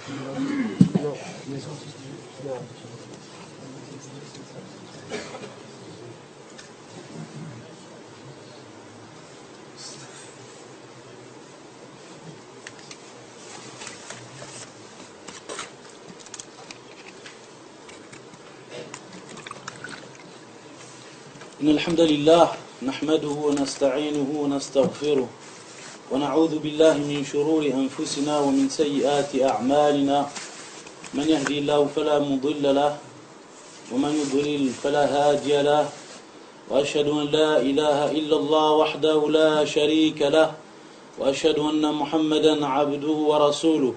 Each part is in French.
إن الحمد لله نحمده ونستعينه ونستغفره ونعوذ بالله من شرور أنفسنا ومن سيئات أعمالنا من يهدي الله فلا مضل له ومن يضلل فلا هادي له وأشهد أن لا إله إلا الله وحده لا شريك له وأشهد أن محمدا عبده ورسوله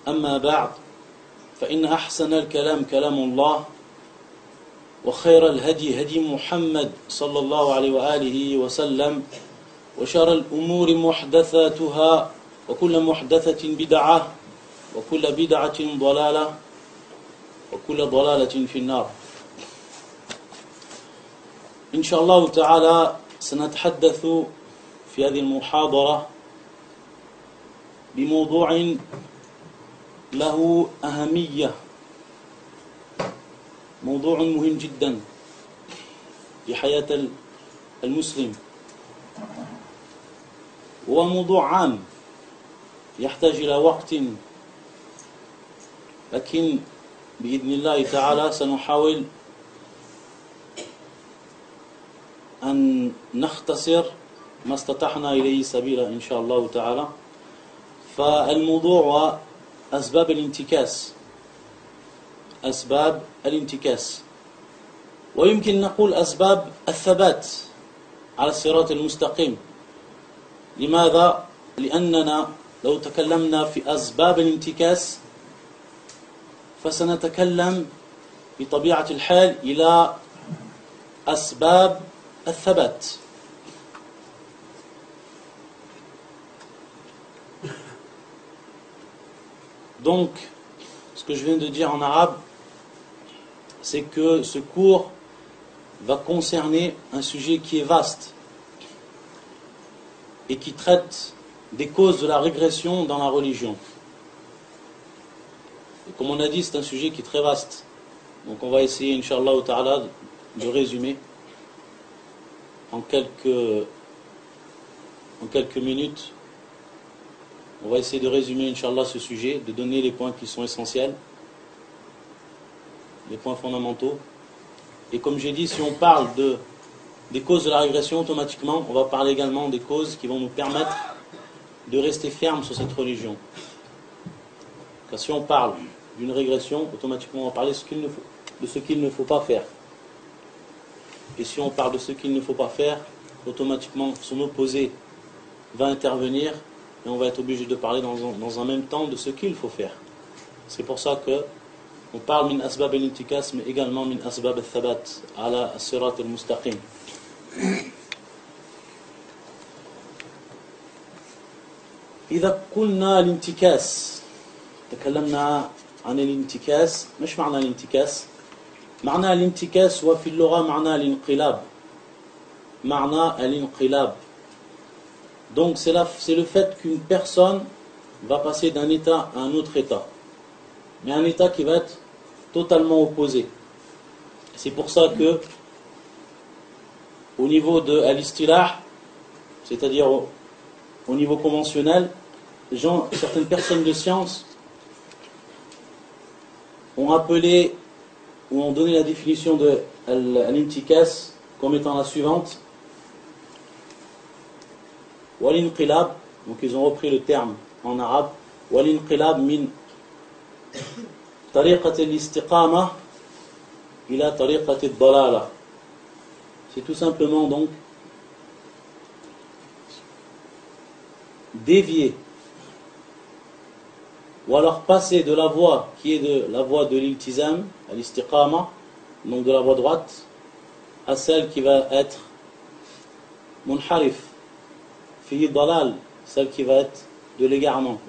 أما بعد فإن أحسن الكلام كلام الله وخير الهدي هدي محمد صلى الله عليه وآله وسلم وشر الأمور محدثاتها وكل محدثة بدعة وكل بدعة ضلالة وكل ضلالة في النار. إن شاء الله تعالى سنتحدث في هذه المحاضرة بموضوع له أهمية، موضوع مهم جدا في حياة المسلم، هو موضوع عام يحتاج إلى وقت، لكن بإذن الله تعالى سنحاول أن نختصر ما استطعنا إليه سبيلا إن شاء الله تعالى. فالموضوع هو أسباب الانتكاس، أسباب الانتكاس، ويمكن نقول أسباب الثبات على الصراط المستقيم. لماذا؟ لأننا لو تكلمنا في أسباب الانتكاس فسنتكلم بطبيعة الحال إلى أسباب الثبات. Donc, ce que je viens de dire en arabe, c'est que ce cours va concerner un sujet qui est vaste et qui traite des causes de la régression dans la religion. Et comme on a dit, c'est un sujet qui est très vaste. Donc on va essayer, Inch'Allah ta'ala, de résumer en quelques minutes. On va essayer de résumer, Inch'Allah, ce sujet, de donner les points qui sont essentiels, les points fondamentaux. Et comme j'ai dit, si on parle des causes de la régression, automatiquement, on va parler également des causes qui vont nous permettre de rester fermes sur cette religion. Car si on parle d'une régression, automatiquement on va parler de ce qu'il ne faut pas faire. Et si on parle de ce qu'il ne faut pas faire, automatiquement son opposé va intervenir et on va être obligé de parler dans un même temps de ce qu'il faut faire. C'est pour ça que on parle min asbab al-intikas, mais également min asbab al-thabat ala as-sirat al-mustaqim. إذا قلنا الانتكاس، تكلمنا عن الانتكاس. مش معنى الانتكاس؟ معنى الانتكاس وفي اللغة معنى الانقلاب، معنى الانقلاب. Donc c'est le fait qu'une personne va passer d'un état à un autre état, mais un état qui va être totalement opposé. C'est pour ça que au niveau de al-istilah, c'est-à-dire au niveau conventionnel, certaines personnes de science ont appelé ou ont donné la définition de al-intikas comme étant la suivante. Wal-inqilab, donc ils ont repris le terme en arabe, wal-inqilab min tariqat al-istiqama ila tariqat al-dalala. C'est tout simplement donc dévier ou alors passer de la voie qui est de la voie de l'iltizam, à l'istiqama, donc de la voie droite, à celle qui va être munharif, fi dalal, celle qui va être de l'égarement.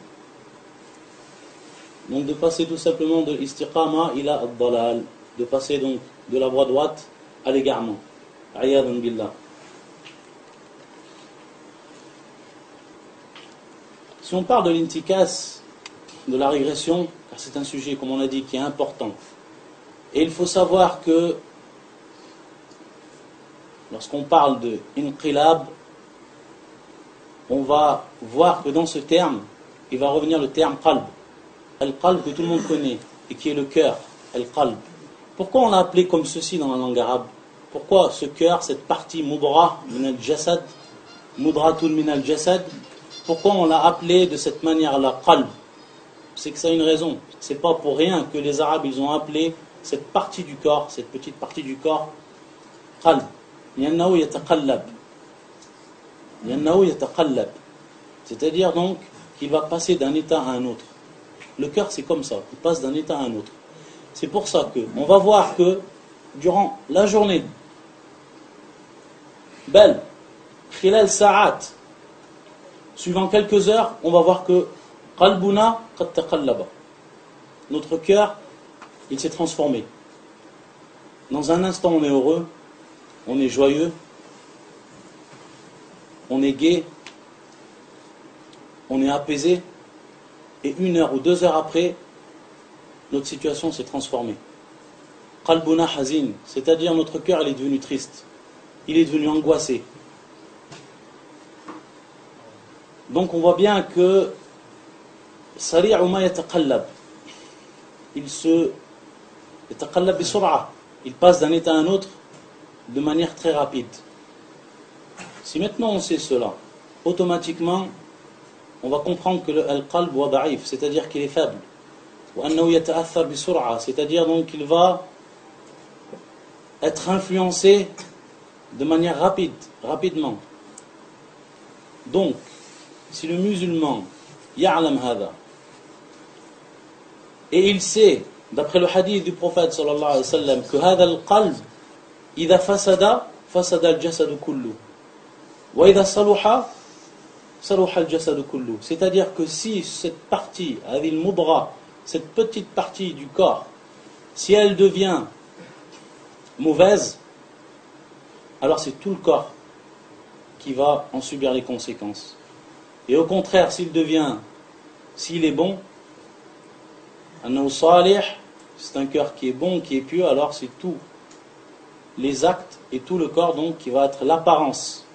Donc de passer tout simplement de l'istiqama ila ad-dalal, de passer donc de la voie droite à l'égarement. Ayadan billah. Si on parle de l'intikas, de la régression, car c'est un sujet, comme on l'a dit, qui est important. Et il faut savoir que lorsqu'on parle de inqilab, on va voir que dans ce terme, il va revenir le terme qalb. Al-qalb que tout le monde connaît, et qui est le cœur, al-qalb. Pourquoi on l'a appelé comme ceci dans la langue arabe? Pourquoi ce cœur, cette partie mudra min al-jasad, mudratun min al-jasad, pourquoi on l'a appelé de cette manière-là, qalb? C'est que ça a une raison. C'est pas pour rien que les Arabes ils ont appelé cette partie du corps, cette petite partie du corps, qalb. Li'annahu yataqallab. Li'annahu yataqallab. C'est-à-dire donc qu'il va passer d'un état à un autre. Le cœur c'est comme ça, il passe d'un état à un autre. C'est pour ça que on va voir que durant la journée, belle, khilal sa'at, suivant quelques heures, on va voir que qalbuna qad taqallaba. Notre cœur, il s'est transformé. Dans un instant, on est heureux, on est joyeux, on est gai, on est apaisé, et 1 heure ou 2 heures après, notre situation s'est transformée. Qalbuna hazin, c'est-à-dire notre cœur il est devenu triste, il est devenu angoissé. Donc on voit bien que sari'u ma yataqallab, il se yataqallab bi sur'a, il passe d'un état à un autre de manière très rapide. Si maintenant on sait cela, automatiquement on va comprendre que le al-qalb wa da'if, c'est-à-dire qu'il est faible. Wa annahu yata'athar bi sur'a, c'est-à-dire donc qu'il va être influencé de manière rapidement. Donc, si le musulman ya'lam hada, et il sait, d'après le hadith du prophète sallallahu alayhi wa sallam, que hada al-qalb, idha fasada al-jasadu kullu, wa idha saluha al-jasadu kullu. C'est-à-dire que si cette partie, hadil mudra, cette petite partie du corps, si elle devient mauvaise, alors c'est tout le corps qui va en subir les conséquences. Et au contraire, s'il est bon, annahu salih, c'est un cœur qui est bon, qui est pieux, alors c'est tous les actes et tout le corps donc qui va être l'apparence.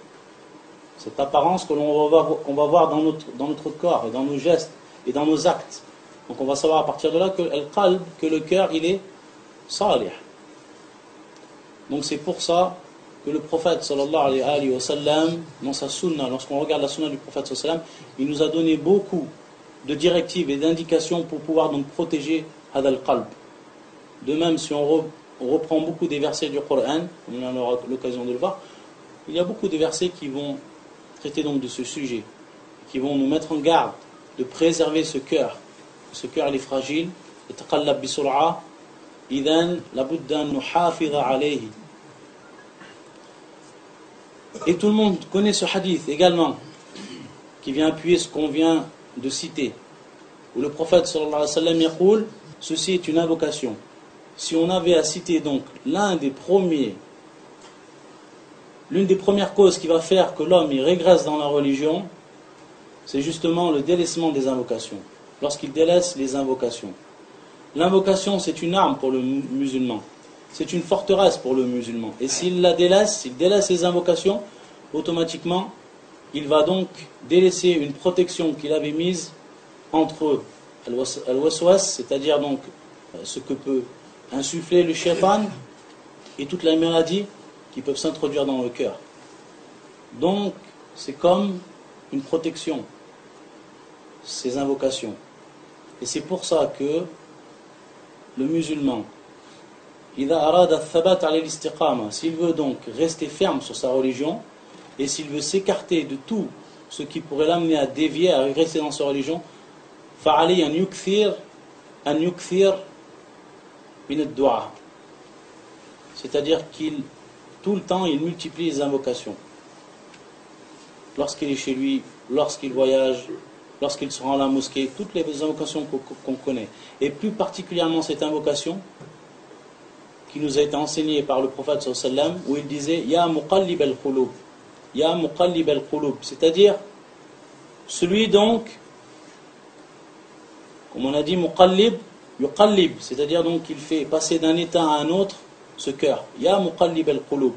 Cette apparence qu'on va voir dans notre corps et dans nos gestes et dans nos actes. Donc on va savoir à partir de là que le cœur il est salih. Donc c'est pour ça que le prophète sallallahu alayhi wa sallam, dans sa sunna, lorsqu'on regarde la sunna du prophète sallallahu alayhi wa sallam, il nous a donné beaucoup de directives et d'indications pour pouvoir donc protéger hadal qalb. De même, si on reprend beaucoup des versets du Coran, on aura l'occasion de le voir, il y a beaucoup de versets qui vont traiter donc de ce sujet, qui vont nous mettre en garde de préserver ce cœur. Ce cœur il est fragile, yataqallab bi sur'a, idhan labudda an nuhafidha alayhi. Et tout le monde connaît ce hadith également, qui vient appuyer ce qu'on vient de citer, où le prophète sallallahu alayhi wa sallam yaqul, ceci est une invocation. Si on avait à citer donc l'une des premières causes qui va faire que l'homme il régresse dans la religion, c'est justement le délaissement des invocations. Lorsqu'il délaisse les invocations. L'invocation c'est une arme pour le musulman. C'est une forteresse pour le musulman. Et s'il délaisse les invocations, automatiquement, il va donc délaisser une protection qu'il avait mise entre al-waswas, c'est-à-dire donc ce que peut insuffler le shaitan, et toutes les maladies qui peuvent s'introduire dans le cœur. Donc, c'est comme une protection, ces invocations. Et c'est pour ça que le musulman, s'il veut donc rester ferme sur sa religion, et s'il veut s'écarter de tout ce qui pourrait l'amener à dévier, à régresser dans sa religion, فَعَلَيْهِ أَنْ يُكْثِرْ مِنَ الدُّعَى. C'est-à-dire tout le temps, il multiplie les invocations. Lorsqu'il est chez lui, lorsqu'il voyage, lorsqu'il se rend à la mosquée, toutes les invocations qu'on connaît. Et plus particulièrement cette invocation qui nous a été enseignée par le prophète sallallahu alayhi wa sallam, où il disait « Ya muqallib al-qulub » Ya muqallib al-qulub, c'est-à-dire celui donc Comme on a dit, muqallib, yuqallib, c'est-à-dire donc qu'il fait passer d'un état à un autre ce cœur. Ya muqallib al-qulub.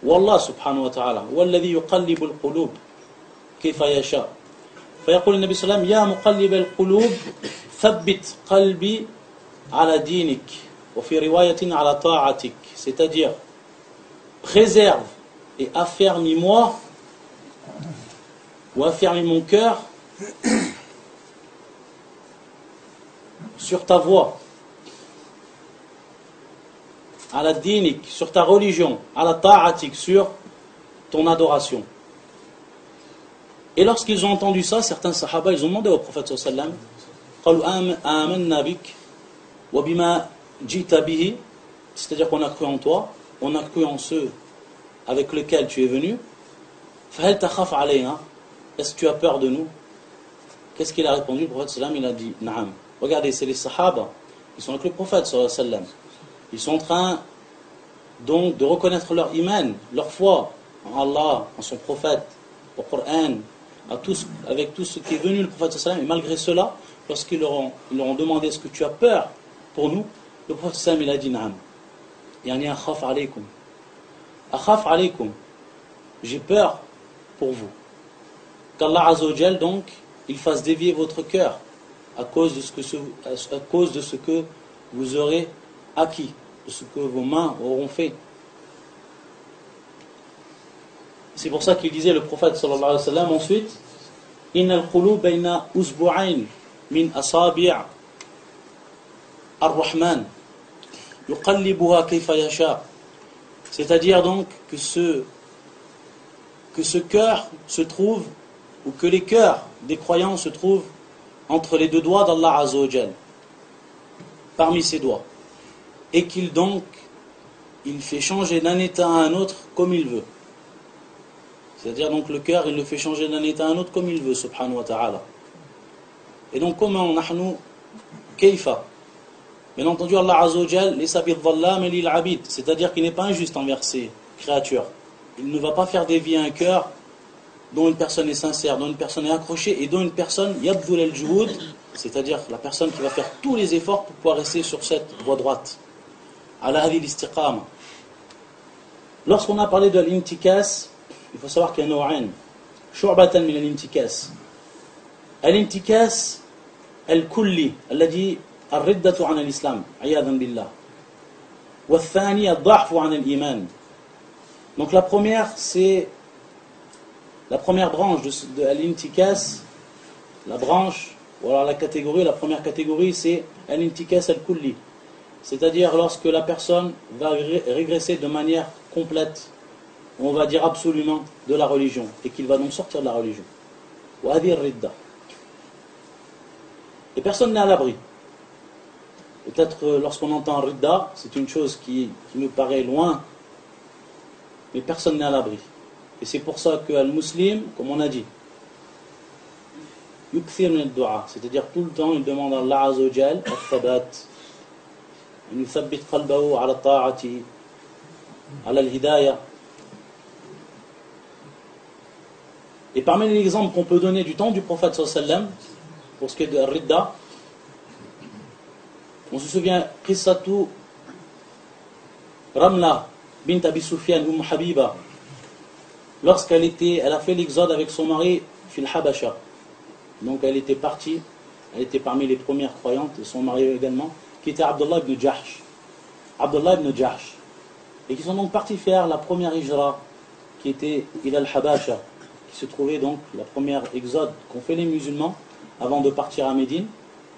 Wallah subhanahu wa ta'ala, walladhi yuqallib al-qulub, kayfa yasha. فيقول النبي صلى الله عليه وسلم يا مقلب القلوب ثبت قلبي على دينك وفي رواية على طاعتك, c'est-à-dire préserve et affermis-moi ou affermis mon cœur sur ta voie, à la dinik, sur ta religion, à la ta'atik, sur ton adoration. Et lorsqu'ils ont entendu ça, certains sahaba, ils ont demandé au prophète sallallahu alayhi wa sallam, amanna bik wa bima jita bihi, c'est-à-dire qu'on a cru en toi, on a cru en ceux avec lesquels tu es venu. Fahal takhaf alayna, est-ce que tu as peur de nous? Qu'est-ce qu'il a répondu? Le prophète sallallahu alayhi wa sallam, il a dit na'am. Regardez, c'est les sahaba, ils sont avec le prophète sallallahu alayhi wa sallam. Ils sont en train donc de reconnaître leur iman, leur foi en Allah, en son prophète, au Coran, avec tout ce qui est venu le prophète sallallahu alayhi wa sallam. Et malgré cela, lorsqu'ils leur ont demandé est-ce que tu as peur pour nous, le prophète sallallahu alayhi wa sallam, il a dit na'am. Yani akhaf alaykum. Akhaf alaykum. J'ai peur pour vous. Qu'Allah Azza wa Jal, donc, il fasse dévier votre cœur à cause de ce que vous aurez acquis, de ce que vos mains auront fait. C'est pour ça qu'il disait le prophète sallallahu alayhi wa sallam ensuite, Inna al-qulub bayna usbu'ayn min asabi' ar-Rahman yuqallibuha kayfa yasha. C'est-à-dire donc que ce cœur se trouve, ou que les cœurs des croyants se trouvent entre les deux doigts d'Allah Azza wa Jal, parmi ses doigts, et qu'il donc il fait changer d'un état à un autre comme il veut. C'est-à-dire donc le cœur, il le fait changer d'un état à un autre comme il veut, subhanahu wa ta'ala. Et donc comment nahnu kayfa? Bien entendu, Allah Azza wa Jal laysa bidh-dhallam lil-'abid, c'est-à-dire qu'il n'est pas injuste envers ses créatures. Il ne va pas faire dévier un cœur dont une personne est sincère, dont une personne est accrochée et dont une personne yabdul al-juhud, c'est-à-dire la personne qui va faire tous les efforts pour pouvoir rester sur cette voie droite. Ala hadhi al-istiqama. Lorsqu'on a parlé de l'intikas, il faut savoir qu'il y a naw'ain, shu'batan min al-intikas. Al-intikas al-kulli, alladhi ar-riddatu 'an al-islam, 'iyadan billah. Wa ath-thani ad-dha'fu 'an al-iman. Donc la première, c'est la première branche de al-intikas, la branche, ou alors la catégorie, la première catégorie, c'est al-intikas al-kulli. C'est-à-dire lorsque la personne va régresser de manière complète, on va dire absolument, de la religion, et qu'il va donc sortir de la religion. Wa hadhi ar-ridda. Et personne n'est à l'abri. Peut-être lorsqu'on entend ridda, c'est une chose qui nous paraît loin, mais personne n'est à l'abri. Et c'est pour ça que al-muslim, comme on a dit, yukthir min al-du'a, c'est-à-dire tout le temps il demande à Allah Azza wa Jal al-thabat, an yuthabbit qalbahu ala ta'ati, ala al-hidayah. Et parmi les exemples qu'on peut donner du temps du prophète sallallahu alayhi wa sallam, pour ce qui est de ridda, on se souvient qissatu Ramla bint Abi Sufyan Habiba, lorsqu'elle a fait l'exode avec son mari fil Habasha. Donc elle était partie, elle était parmi les premières croyantes, et son mari également, qui était Abdullah ibn Jahsh. Abdullah ibn Jahsh. Et qui sont donc partis faire la première hijra, qui était il al-Habasha, qui se trouvait donc la première exode qu'ont fait les musulmans avant de partir à Médine.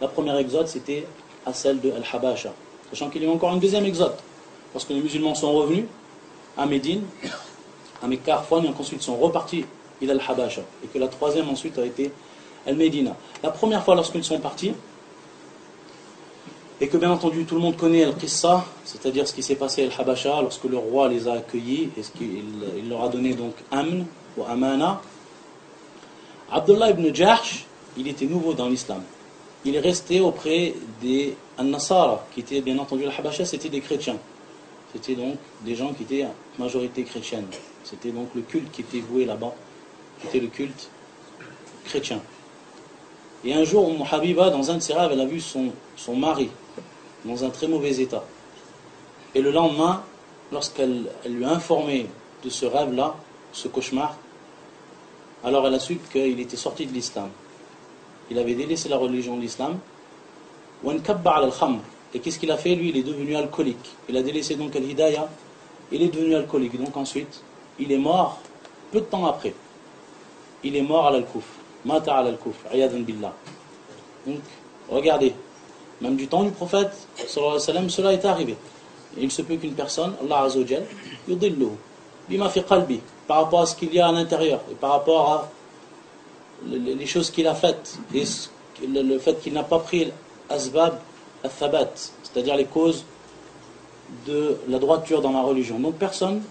La première exode c'était à celle de al-Habasha. Sachant qu'il y a eu encore une deuxième exode. Lorsque les musulmans sont revenus à Médine, à Mecca, Arfan, et ensuite sont repartis il al-Habasha. Et que la troisième ensuite a été al-Médina. La première fois lorsqu'ils sont partis, et que bien entendu tout le monde connaît al-Qissa, c'est-à-dire ce qui s'est passé à al-Habasha lorsque le roi les a accueillis et ce qu'il leur a donné donc amn ou amana. Abdullah ibn Jahsh, il était nouveau dans l'islam. Il est resté auprès des An-Nasara, qui étaient bien entendu al-Habasha, c'était des chrétiens. C'était donc des gens qui étaient majorité chrétienne. C'était donc le culte qui était voué là-bas, qui était le culte chrétien. Et un jour, Habiba, dans un de ses rêves, elle a vu son mari dans un très mauvais état. Et le lendemain, lorsqu'elle lui a informé de ce rêve-là, ce cauchemar, alors elle a su qu'il était sorti de l'islam. Il avait délaissé la religion de l'islam. Et qu'est-ce qu'il a fait? Lui, il est devenu alcoolique. Il a délaissé donc al-hidayah. Il est devenu alcoolique. Donc ensuite, il est mort peu de temps après. Il est mort à l'al-kufr. Mata à l'al-kufr. Ayadan billah. Donc, regardez. Même du temps du prophète, sallallahu alayhi wa sallam, cela est arrivé. Et il se peut qu'une personne, Allah Azza wa Jal, yudilluhu, bima fi qalbi, par rapport à ce qu'il y a à l'intérieur, et par rapport à les choses qu'il a faites, et le fait qu'il n'a pas pris l'asbab al-thabat, c'est-à-dire les causes de la droiture dans la religion. Donc personne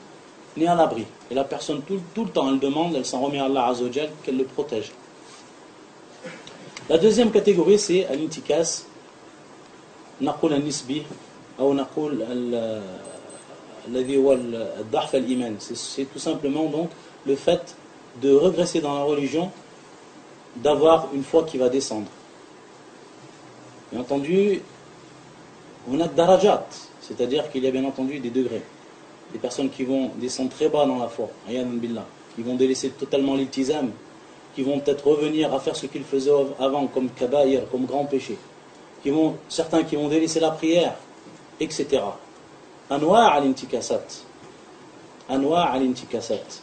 n'est à l'abri. Et la personne, tout le temps, elle demande, elle s'en remet à Allah Azza wa Jal, qu'elle le protège. La deuxième catégorie, c'est l'intikas, نقول النسبي أو نقول الذي هو الضعف الإيمان. C'est tout simplement donc le fait de regresser dans la religion, d'avoir une foi qui va descendre. Bien entendu, on a darajat, c'est-à-dire qu'il y a bien entendu des degrés. Des personnes qui vont descendre très bas dans la foi, qui vont délaisser totalement l'iltizam, qui vont peut-être revenir à faire ce qu'ils faisaient avant comme kabaïr, comme grand péché. Certains qui vont délaisser la prière, etc. Anwa' al-intikasat. Anwa' al-intikasat.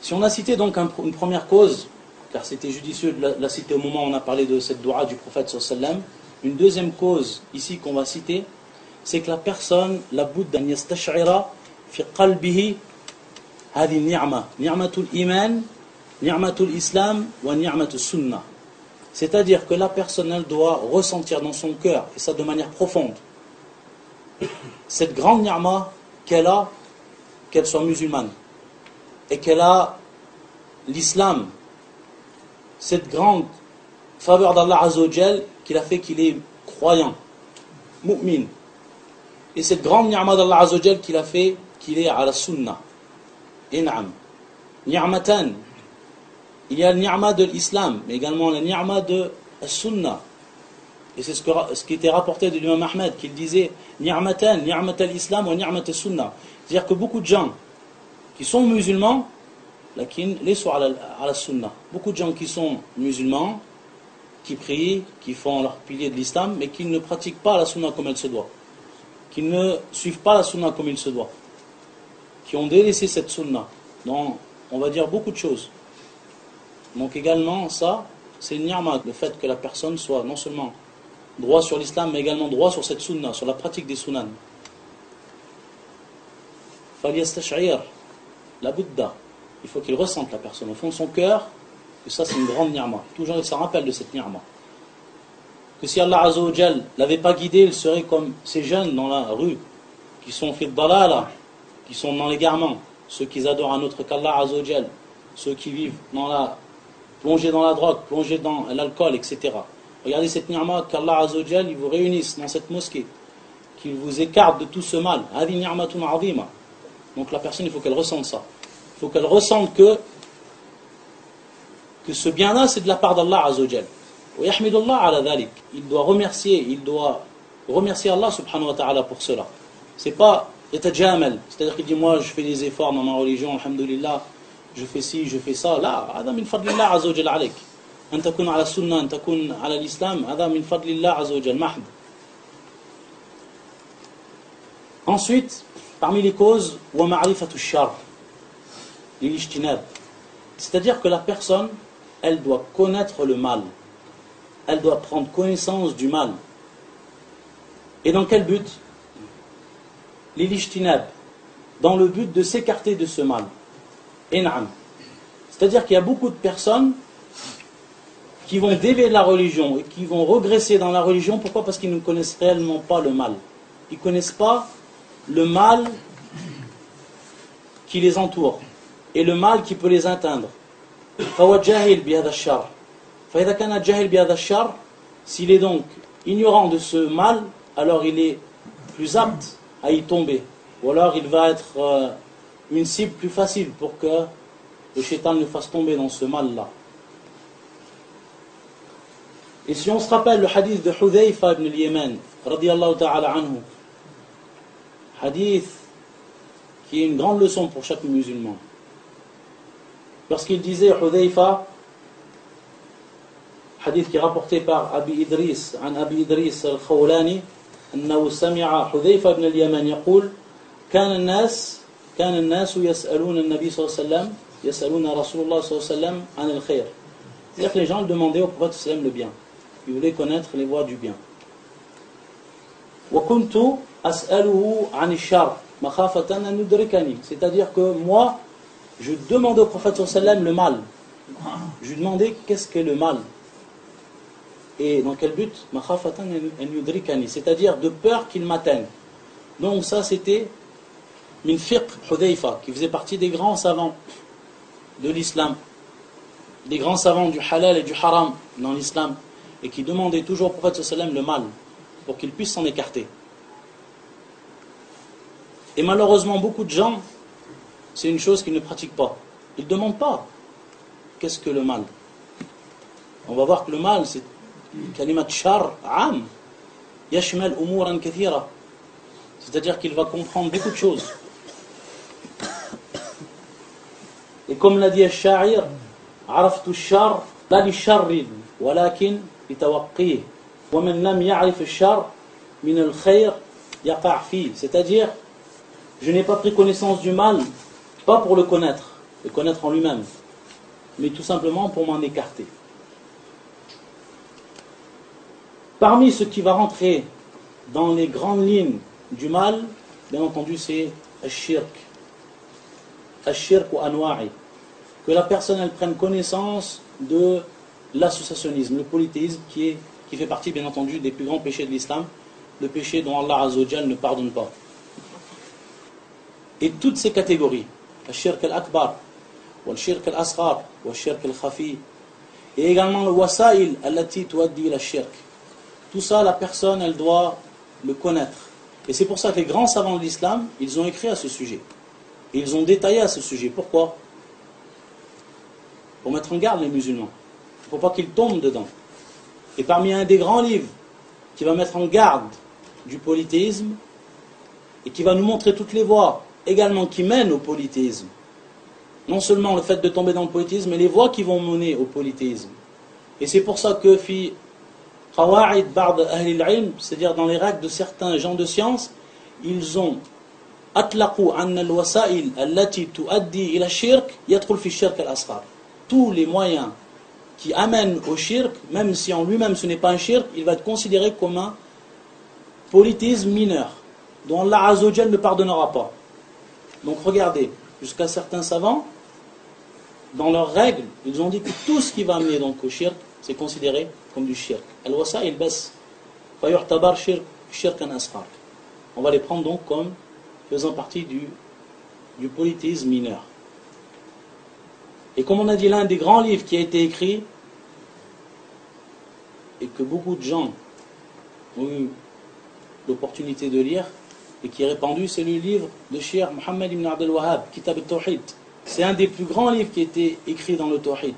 Si on a cité donc une première cause, car c'était judicieux de la citer au moment où on a parlé de cette dua du prophète sallallahu alayhi wa sallam, une deuxième cause ici qu'on va citer, c'est que la personne, la budda an yastash'ira fi qalbihi hadi ni'ma, ni'matul iman, ni'matul islam wa ni'matul sunnah. C'est-à-dire que la personne, elle doit ressentir dans son cœur, et ça de manière profonde, cette grande ni'ma qu'elle a, qu'elle soit musulmane, et qu'elle a l'islam, cette grande faveur d'Allah Azza wa Jal qu'il a fait qu'il est croyant, mu'min, et cette grande ni'ma d'Allah Azza wa Jal qu'il a fait qu'il est à la sunnah. In'am. Ni'matan. Il y a le ni'ma de l'islam, mais également le ni'ma de la sunnah. Et c'est ce qui était rapporté de l'imam Ahmed, qu'il disait ni'matan, ni'mat al-islam wa ni'mat al-sunnah. C'est-à-dire que beaucoup de gens qui sont musulmans, les sont à la sunnah. Beaucoup de gens qui sont musulmans, qui prient, qui font leur pilier de l'islam, mais qui ne pratiquent pas la sunnah comme elle se doit. Qui ne suivent pas la sunnah comme il se doit. Qui ont délaissé cette sunnah. Donc, on va dire beaucoup de choses. Donc également, ça, c'est une ni'ma, le fait que la personne soit non seulement droit sur l'islam, mais également droit sur cette sunnah, sur la pratique des sunan. Faliyastash'ir, la Bouddha, il faut qu'il ressente la personne au fond de son cœur, que ça c'est une grande ni'ma. Toujours il s'en rappelle de cette ni'ma. Que si Allah Azza wa Jal l'avait pas guidé, il serait comme ces jeunes dans la rue, qui sont fi dalala, qui sont dans l'égarement, ceux qui adorent un autre qu'Allah Azza wa Jal, ceux qui vivent plongés dans la drogue, plongés dans l'alcool, etc. Regardez cette ni'ma qu'Allah Azza wa Jal, il vous réunisse dans cette mosquée, qu'il vous écarte de tout ce mal. Hadi ni'matun 'azima. Donc la personne, il faut qu'elle ressente ça. Il faut qu'elle ressente que ce bien-là, c'est de la part d'Allah Azza wa Jal. Wa yahmidullah ala dhalik. Il doit remercier Allah subhanahu wa ta'ala pour cela. C'est pas yatajamal, c'est-à-dire qu'il dit moi je fais des efforts dans ma religion, alhamdulillah, je fais ci, je fais ça. Là, هذا من فضل الله عز وجل عليك. أن تكون على السنة، أن تكون على الإسلام، هذا من فضل الله عز وجل محض. Ensuite, parmi les causes, ومعرفة الشر, للاجتناب. C'est-à-dire que la personne, elle doit connaître le mal. Elle doit prendre connaissance du mal. Et dans quel but? L'ijtinab, dans le but de s'écarter de ce mal. In'am. C'est-à-dire qu'il y a beaucoup de personnes qui vont dévier de la religion et qui vont regresser dans la religion. Pourquoi? Parce qu'ils ne connaissent réellement pas le mal. Ils ne connaissent pas le mal qui les entoure et le mal qui peut les atteindre. S'il est donc ignorant de ce mal, alors il est plus apte à y tomber. Ou alors il va être une cible plus facile pour que le shaitan nous fasse tomber dans ce mal-là. Et si on se rappelle le hadith de Hudhayfa ibn al-Yaman, radiyallahu ta'ala anhu, hadith qui est une grande leçon pour chaque musulman. Lorsqu'il disait Hudhayfa, hadith qui est rapporté par Abi Idris, عن أبي إدريس الخولاني أنه سمع حذيفة بن اليمان يقول كان الناس يسألون النبي صلى الله عليه وسلم يسألون رسول الله صلى الله عليه وسلم عن الخير. C'est-à-dire que les gens demandaient au prophète sallam le bien. Ils voulaient connaître les voies du bien. وكنت أسأله عن الشر مخافة أن يدركني. C'est-à-dire que moi, je demandais au prophète sallam le mal. Je lui demandais qu'est-ce qu'est le mal. Et dans quel but? C'est-à-dire de peur qu'il m'atteigne. Donc ça c'était min fiqh Hudhayfa, qui faisait partie des grands savants de l'islam, des grands savants du halal et du haram dans l'islam, et qui demandait toujours au prophète sallam le mal, pour qu'il puisse s'en écarter. Et malheureusement beaucoup de gens, c'est une chose qu'ils ne pratiquent pas. Ils ne demandent pas qu'est-ce que le mal. On va voir que le mal c'est كلمة شر عام يشمل أمورا كثيرة, c'est-à-dire qu'il va comprendre beaucoup de choses. Et comme l'a dit الشاعر عرفت الشر لا للشر ولكن لتوقيه ومن لم يعرف الشر من الخير يقع فيه, c'est-à-dire je n'ai pas pris connaissance du mal pas pour le connaître en lui-même, mais tout simplement pour m'en écarter. Parmi ce qui va rentrer dans les grandes lignes du mal, bien entendu, c'est al-shirk. Al-shirk ou anwa'i. Que la personne elle prenne connaissance de l'associationnisme, le polythéisme qui fait partie, bien entendu, des plus grands péchés de l'islam, le péché dont Allah Azza wa Jal ne pardonne pas. Et toutes ces catégories, al-shirk al-akbar, ou al-shirk al-asghar, ou al-shirk al-khafi, et également le wasa'il allati tuaddi ila al-shirk. Tout ça, la personne, elle doit le connaître. Et c'est pour ça que les grands savants de l'islam, ils ont écrit à ce sujet. Et ils ont détaillé à ce sujet. Pourquoi? Pour mettre en garde les musulmans. Il ne faut pas qu'ils tombent dedans. Et parmi un des grands livres qui va mettre en garde du polythéisme, et qui va nous montrer toutes les voies également qui mènent au polythéisme, non seulement le fait de tomber dans le polythéisme, mais les voies qui vont mener au polythéisme. Et c'est pour ça que قواعد بعض أهل العلم, c'est-à-dire dans les règles de certains gens de science, ils ont أطلقوا أن الوسائل التي تؤدي إلى الشرك يدخل في الشرك الأصغر. Tous les moyens qui amènent au shirk, même si en lui-même ce n'est pas un shirk, il va être considéré comme un polythéisme mineur, dont Allah Azza wa Jal ne pardonnera pas. Donc regardez, jusqu'à certains savants, dans leurs règles, ils ont dit que tout ce qui va amener donc au shirk, c'est considéré comme du shirk. Al-wasa'il bas fayu'tabar shirkan asghar. On va les prendre donc comme faisant partie du polythéisme mineur. Et comme on a dit, l'un des grands livres qui a été écrit et que beaucoup de gens ont eu l'opportunité de lire et qui est répandu, c'est le livre de Cheikh Mohammed ibn Abdel Wahhab, Kitab al-Tawhid. C'est un des plus grands livres qui a été écrit dans le Tawhid,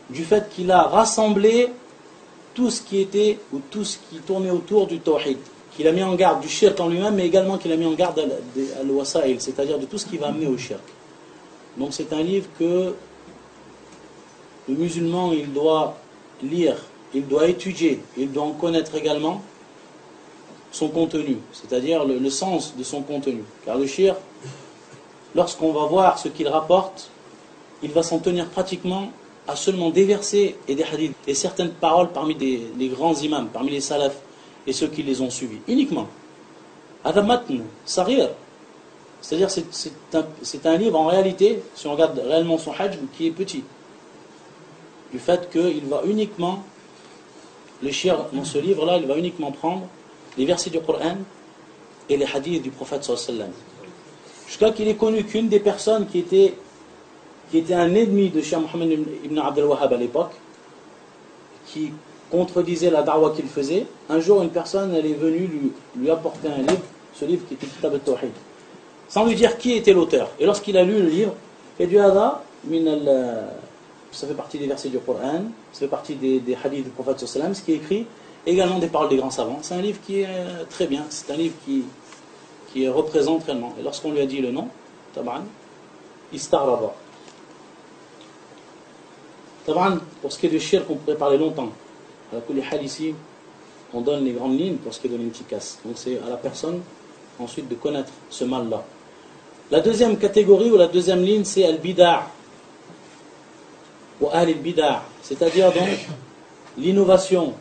du fait qu'il a rassemblé tout ce qui était ou tout ce qui tournait autour du Tawhid, qu'il a mis en garde du shirk en lui-même, mais également qu'il a mis en garde à al-wasa'il, c'est-à-dire de tout ce qui va amener au shirk. Donc c'est un livre que le musulman il doit lire, il doit étudier, il doit en connaître également son contenu, c'est-à-dire le sens de son contenu. Car le shirk, lorsqu'on va voir ce qu'il rapporte, il va s'en tenir pratiquement à seulement des versets et des hadiths et certaines paroles parmi les grands imams, parmi les salafs et ceux qui les ont suivis. Uniquement. Adamatn, Sarir. C'est-à-dire c'est un livre en réalité, si on regarde réellement son hajj, qui est petit. Du fait qu'il va uniquement, le shir dans ce livre-là, il va uniquement prendre les versets du Coran et les hadiths du prophète sallallahu alayhi wa sallam. Jusqu'à qu'il ait connu qu'une des personnes qui était un ennemi de Cheikh Mohammed ibn Abdel Wahhab à l'époque, qui contredisait la da'wa qu'il faisait. Un jour, une personne elle est venue lui apporter un livre, ce livre qui était Kitab al-Tawhid, sans lui dire qui était l'auteur. Et lorsqu'il a lu le livre, il a dit Hada ça fait partie des versets du Coran, ça fait partie des hadiths du prophète sallallahu alayhi wa sallam, ce qui est écrit, également des paroles des grands savants. C'est un livre qui est très bien, c'est un livre qui représente réellement. Et lorsqu'on lui a dit le nom, Taban, Istaraba. Taban, pour ce qui est de shirk, on pourrait parler longtemps. À la kulli hal ici, on donne les grandes lignes pour ce qui est de l'intikas. Donc c'est à la personne ensuite de connaître ce mal-là. La deuxième catégorie ou la deuxième ligne, c'est al-bida' ou al-bida', c'est-à-dire donc l'innovation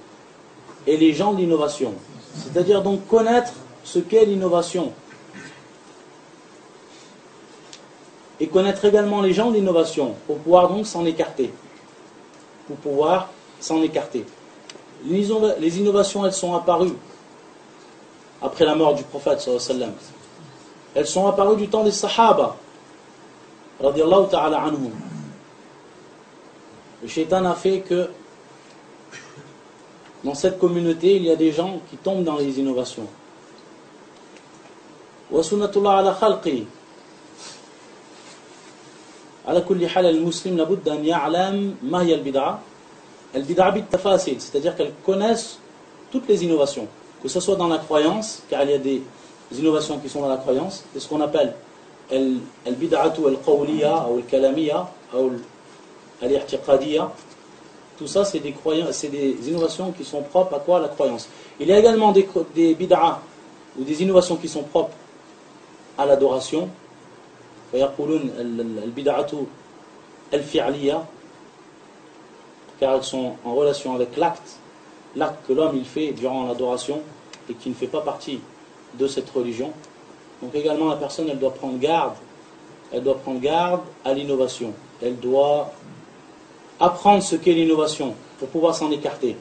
et les gens de l'innovation. C'est-à-dire donc connaître ce qu'est l'innovation. Et connaître également les gens de l'innovation pour pouvoir donc s'en écarter. Pour pouvoir s'en écarter. Les innovations, elles sont apparues après la mort du prophète sallallahu alayhi wa sallam. Elles sont apparues du temps des Sahaba radiyallahu ta'ala anhum. Le shaitan a fait que dans cette communauté, il y a des gens qui tombent dans les innovations. Wa sunnatullah ala khalqi. Ala kulli hal al-muslim labudda an ya'lam ma hiya al-bid'a. Al-bid'a bit-tafasil, c'est-à-dire qu'elles connaissent toutes les innovations, que ce soit dans la croyance, car il y a des innovations qui sont dans la croyance, c'est ce qu'on appelle al-bid'atu al-qawliya ou al-kalamiya ou al-i'tiqadiyya. Tout ça, c'est des innovations qui sont propres à quoi? La croyance. Il y a également des bid'a ou des innovations qui sont propres à l'adoration. فيقولون البدعة الفعلية, car elles sont en relation avec l'acte que l'homme il fait durant l'adoration et qui ne fait pas partie de cette religion. Donc également la personne elle doit prendre garde à l'innovation. Elle doit apprendre ce qu'est l'innovation pour pouvoir s'en écarter.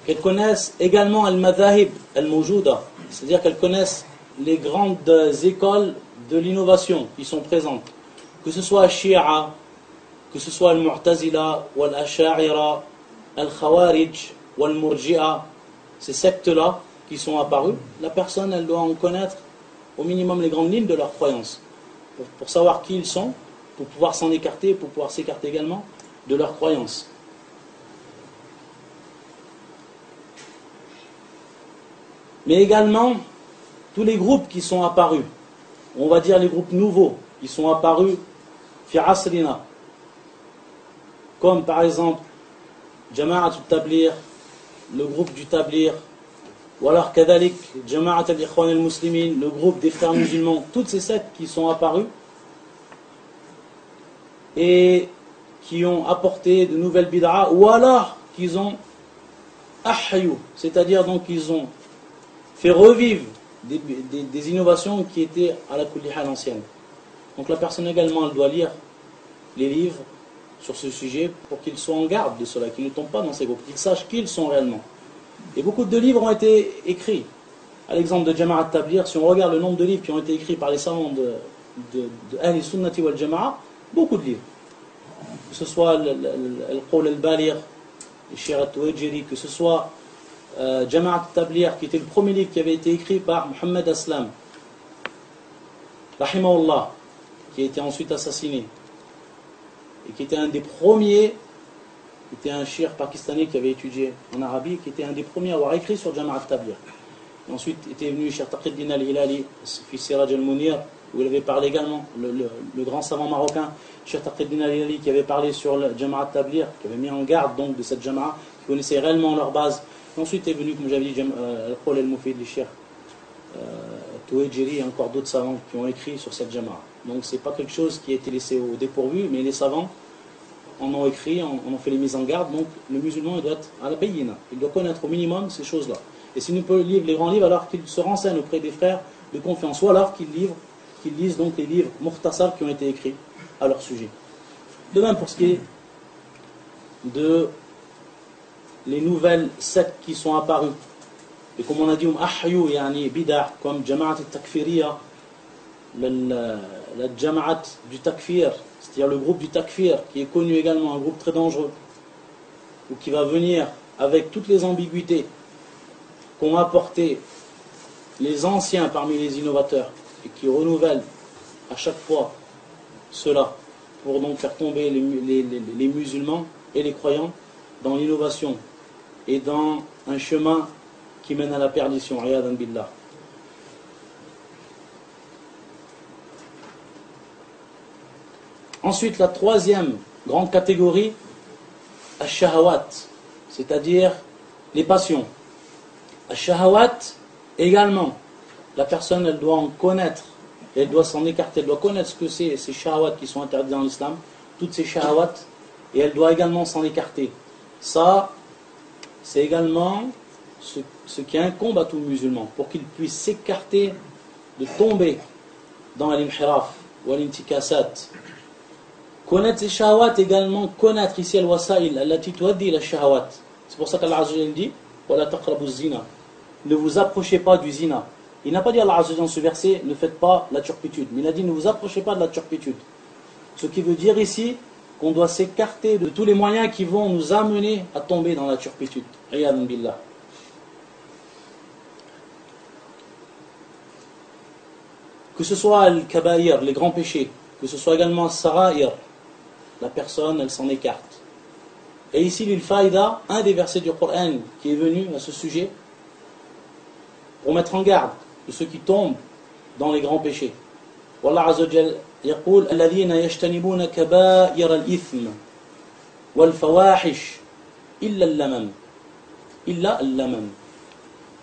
Qu'elle connaisse également al-madhahib al-mawjouda, c'est-à-dire qu'elle connaisse les grandes écoles de l'innovation qui sont présentes, que ce soit al-Shi'a, que ce soit al-Mu'tazila, ou al-Asha'ira, al-Khawarij, ou al-Murji'a, ces sectes-là qui sont apparues, la personne elle doit en connaître au minimum les grandes lignes de leurs croyances, pour savoir qui ils sont, pour pouvoir s'en écarter, pour pouvoir s'écarter également de leurs croyances. Mais également, tous les groupes qui sont apparus, on va dire les groupes nouveaux, qui sont apparus fi asrina, comme par exemple Jama'at al-Tablir, le groupe du Tablir, ou alors Kadalik, Jama'at al-Ikhwan al-Muslimin, le groupe des frères musulmans, toutes ces sectes qui sont apparues et qui ont apporté de nouvelles bid'a, ou alors qu'ils ont ahyu, c'est-à-dire donc qu'ils ont fait revivre des innovations qui étaient à la kulli hal ancienne. Donc la personne également elle doit lire les livres sur ce sujet pour qu'ils soient en garde de cela, qu'ils ne tombent pas dans ces groupes, qu'ils sachent qui ils sont réellement. Et beaucoup de livres ont été écrits. À l'exemple de Jama'at Tablir, si on regarde le nombre de livres qui ont été écrits par les savants de Ahli Sunnati wal Jama'a, beaucoup de livres. Que ce soit Al-Qawl al-Baligh, le Shir al-Tuwajiri, que ce soit Jama'at Tablir, qui était le premier livre qui avait été écrit par Muhammad Aslam, rahimahullah, qui a été ensuite assassiné, et qui était un des premiers, qui était un shir pakistanais qui avait étudié en Arabie, qui était un des premiers à avoir écrit sur Jama'at Tablir. Et ensuite était venu Cheikh Taqi-ud-Din al-Hilali, fils Siraj al-Munir, où il avait parlé également, le grand savant marocain, Cheikh Taqi-ud-Din al-Hilali, qui avait parlé sur le Jama'at Tablir, qui avait mis en garde donc de cette Jama'a, qui connaissait réellement leur base. Ensuite est venu, comme j'avais dit, Al-Qawl al-Mufid, les Cheikh Tuwajiri et encore d'autres savants qui ont écrit sur cette Jama'a. Donc c'est pas quelque chose qui a été laissé au dépourvu, mais les savants en ont écrit, en ont fait les mises en garde. Donc le musulman il doit être à la bayina, il doit connaître au minimum ces choses-là. Et s'il ne peut lire les grands livres, alors qu'il se renseigne auprès des frères de confiance, ou alors qu'il lise donc les livres mukhtasar qui ont été écrits à leur sujet. De même pour ce qui est de les nouvelles sectes qui sont apparues. Et comme on a dit, ahyu yani bid'ah, comme Jama'at al-Takfiriyya, la Jama'at du Takfir, c'est-à-dire le groupe du Takfir, qui est connu également, un groupe très dangereux, ou qui va venir avec toutes les ambiguïtés qu'ont apporté les anciens parmi les innovateurs, et qui renouvellent à chaque fois cela, pour donc faire tomber les musulmans et les croyants dans l'innovation et dans un chemin qui mène à la perdition. Ayadan billah. Ensuite, la troisième grande catégorie, ash-shahawat, c'est-à-dire les passions. Ash-shahawat, également, la personne, elle doit en connaître, elle doit s'en écarter, elle doit connaître ce que c'est, ces shahawat qui sont interdits dans l'islam, toutes ces shahawat, et elle doit également s'en écarter. Ça, c'est également ce qui incombe à tout musulman, pour qu'il puisse s'écarter de tomber dans l'inhiraf ou l'intikasat. Connaître ces shahawat également, connaître ici al-wasa'il, allati tuaddi ila shahawat. C'est pour ça qu'Allah Azza wa Jalla dit wala taqrabu zina. Ne vous approchez pas du zina. Il n'a pas dit Allah Azza wa Jalla dans ce verset ne faites pas la turpitude, mais il a dit ne vous approchez pas de la turpitude. Ce qui veut dire ici qu'on doit s'écarter de tous les moyens qui vont nous amener à tomber dans la turpitude. Ayadan billah. Que ce soit al-kaba'ir, les grands péchés, que ce soit également al-sara'ir, la personne, elle s'en écarte. Et ici, l'il-faïda, un des versets du Coran qui est venu à ce sujet, pour mettre en garde de ceux qui tombent dans les grands péchés. Wallah Azza wa Jal يقول الذين يجتنبون كبائر الإثم والفواحش إلا اللمم إلا اللمم.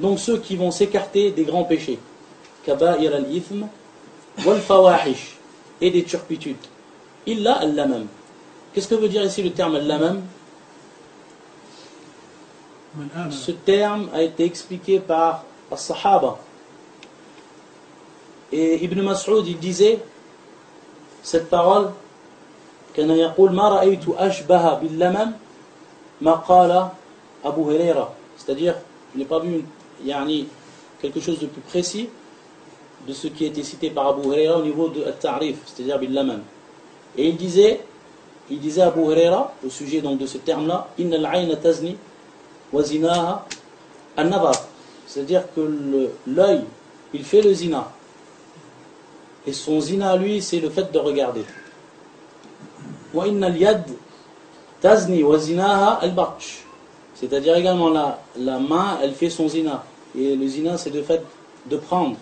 Donc ceux qui vont s'écarter des grands péchés, كبائر الإثم والفواحش, et des turpitudes, إلا اللمم. Qu'est-ce que veut dire ici le terme al-lamam? Ce terme a été expliqué par as-sahaba. Et Ibn Mas'ud, il disait cette parole, كان يقول ما رأيت أشبه باللمم ما قال Abu Huraira. C'est-à-dire, je n'ai pas vu quelque chose de plus précis de ce qui a été cité par Abu Huraira au niveau de al-ta'rif, c'est-à-dire bil-lamam. Et il disait Abu Huraira, au sujet donc de ce terme-là, inna al-ayna tazni wa zinaha an-nazar. C'est-à-dire que l'œil, il fait le zina. Et son zina, lui, c'est le fait de regarder. Wa inna al-yad tazni wa zinaha al-batsh. C'est-à-dire également la main, elle fait son zina. Et le zina, c'est le fait de prendre.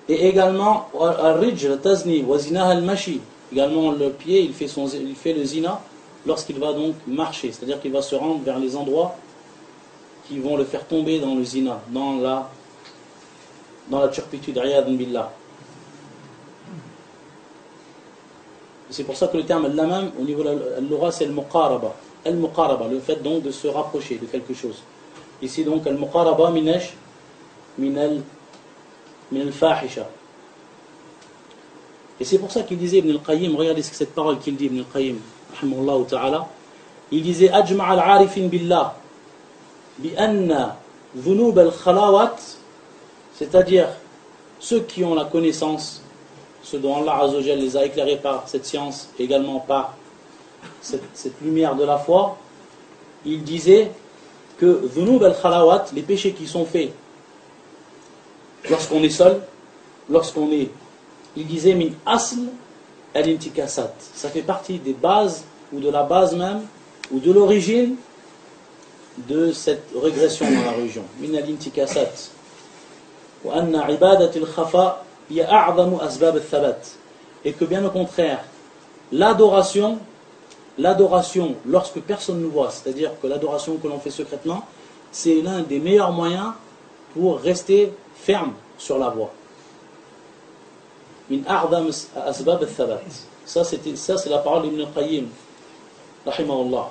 Et également, al-rijl tazni wa zinaha al-mashi. Également, le pied, il fait le zina lorsqu'il va donc marcher. C'est-à-dire qu'il va se rendre vers les endroits qui vont le faire tomber dans le zina, dans la turpitude. Ayadan billah. C'est pour ça que le terme al-lamam, au niveau de l'ora, c'est al-muqaraba. Al-muqaraba, le fait donc de se rapprocher de quelque chose. Ici donc, al-muqaraba min al-fahisha. Et c'est pour ça qu'il disait Ibn al-Qayyim, regardez cette parole qu'il dit Ibn al-Qayyim, rahimahullah ta'ala, il disait ajma' al-arifin billah bi anna dhunub al-khalawat, c'est-à-dire ceux qui ont la connaissance, ceux dont Allah Azza wa Jalla les a éclairés par cette science, également par cette lumière de la foi, il disait que dhunub al-khalawat, les péchés qui sont faits lorsqu'on est seul, il disait min asl al-intikasat. Ça fait partie des bases, ou de la base même, ou de l'origine de cette régression dans la religion. Min al-intikasat. Wa anna ibadat al-khafa hiya a'zamu asbab al-thabat. Et que bien au contraire, l'adoration, lorsque personne ne voit, c'est-à-dire que l'adoration que l'on fait secrètement, c'est l'un des meilleurs moyens pour rester ferme sur la voie. Min a'zam asbab al-thabat. Ça c'est la parole d'Ibn al-Qayyim, rahimahullah.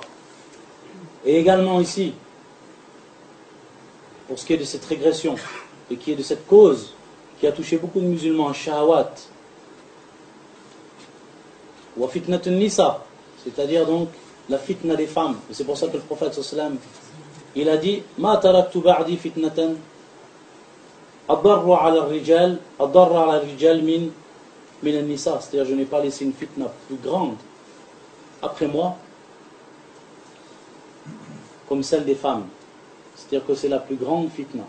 Et également ici, pour ce qui est de cette régression, et qui est de cette cause qui a touché beaucoup de musulmans, shahawat, wa fitnatun nisa, c'est-à-dire donc la fitna des femmes. Et c'est pour ça que le prophète sallam, il a dit ma taraktu ba'di fitnatan adarru ala al-rijal min al-nisa, c'est-à-dire je n'ai pas laissé une fitna plus grande après moi comme celle des femmes. C'est-à-dire que c'est la plus grande fitna.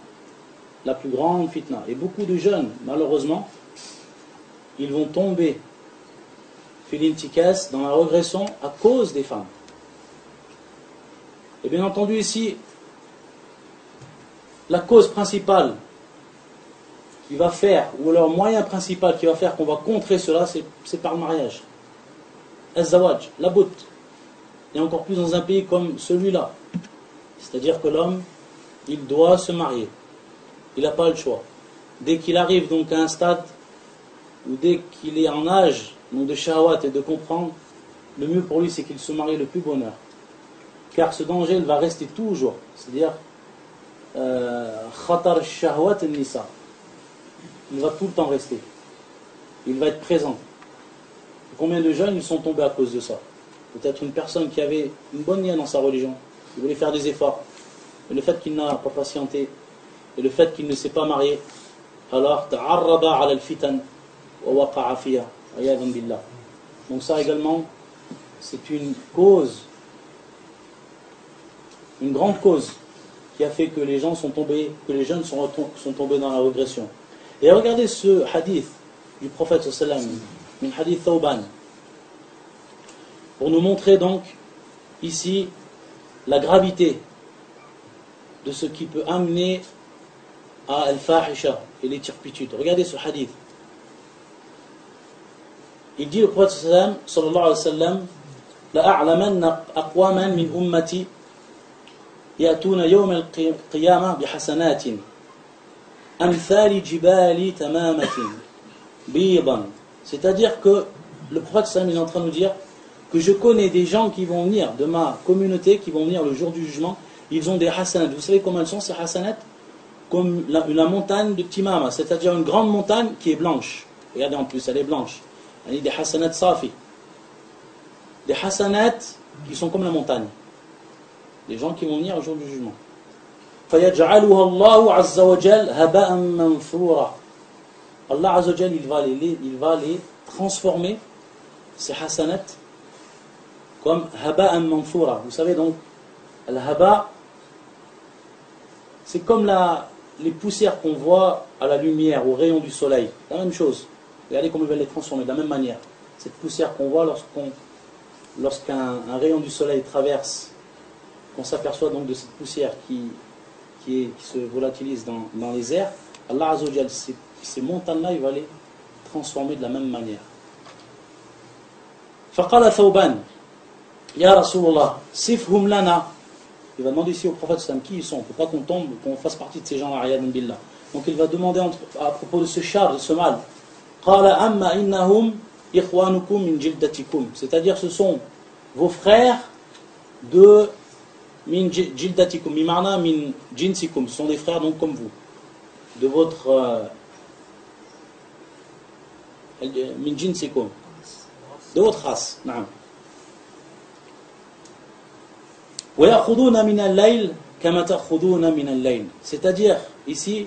La plus grande fitna. Et beaucoup de jeunes, malheureusement, ils vont tomber filintikas, dans la régression à cause des femmes. Et bien entendu ici, la cause principale qui va faire, ou leur moyen principal qui va faire qu'on va contrer cela, c'est par le mariage. Az-zawaj, la bout. Et encore plus dans un pays comme celui-là. C'est-à-dire que l'homme, il doit se marier. Il n'a pas le choix. Dès qu'il arrive donc à un stade, ou dès qu'il est en âge donc de shahwat et de comprendre, le mieux pour lui c'est qu'il se marie le plus bonheur. Car ce danger il va rester toujours. C'est-à-dire khatar shahwat al-nisa. Il va tout le temps rester. Il va être présent. Combien de jeunes ils sont tombés à cause de ça? Peut-être une personne qui avait une bonne nienne dans sa religion, qui voulait faire des efforts, mais le fait qu'il n'a pas patienté, et le fait qu'il ne s'est pas marié, alors ta'arrada ala al-fitan wa waqa'a fiha, ayadan billah. Donc ça également, c'est une cause, une grande cause, qui a fait que les gens sont tombés, que les jeunes sont tombés dans la régression. Et regardez ce hadith du prophète sallallahu alayhi wa sallam, un hadith Thawban, pour nous montrer donc ici la gravité de ce qui peut amener à al-fahisha et les turpitudes. Regardez ce hadith. Il dit le prophète sallallahu alayhi wa sallam, la a'lamanna aqwaman min ummati ya'tuna yawm al-qiyamah bi hasanatin amthali jibali tamamatin bidan. C'est-à-dire que le prophète sallallahu est en train de nous dire que je connais des gens qui vont venir de ma communauté, qui vont venir le jour du jugement, ils ont des hasanat. Vous savez comment elles sont ces hasanat? Comme la montagne de Timama, c'est-à-dire une grande montagne qui est blanche. Regardez en plus, elle est blanche. Il y a des hasanat safi. Des hasanat qui sont comme la montagne. Des gens qui vont venir au jour du jugement. فَيَجْعَلُهَا اللَّهُ عَزَّ وَجَلْ هَبَاءً مَنْثُورًا. Allah Azza wa Jal, il va les transformer, ces hasanat, comme haba'an manfoura. Vous savez donc, al-haba, c'est comme les poussières qu'on voit à la lumière, au rayon du soleil. La même chose. Regardez comment il va les transformer, de la même manière. Cette poussière qu'on voit lorsqu'un rayon du soleil traverse, qu'on s'aperçoit donc de cette poussière qui se volatilise dans les airs, Allah Azza wa Jal, ces montagnes-là, il va les transformer de la même manière. فقال ثوبان Ya Rasulullah, sifhum lana. Il va demander ici au prophète sallam qui ils sont, pour pas qu'on tombe, qu'on fasse partie de ces gens-là, ayadan billah. Donc il va demander à propos de ce char, de ce mal. Qala amma innahum ikhwanukum min jildatikum. C'est-à-dire ce sont vos frères de min jildatikum, mimana min jinsikum. Ce sont des frères donc comme vous, de votre min jinsikum, de votre race. Naam. C'est-à-dire, ici,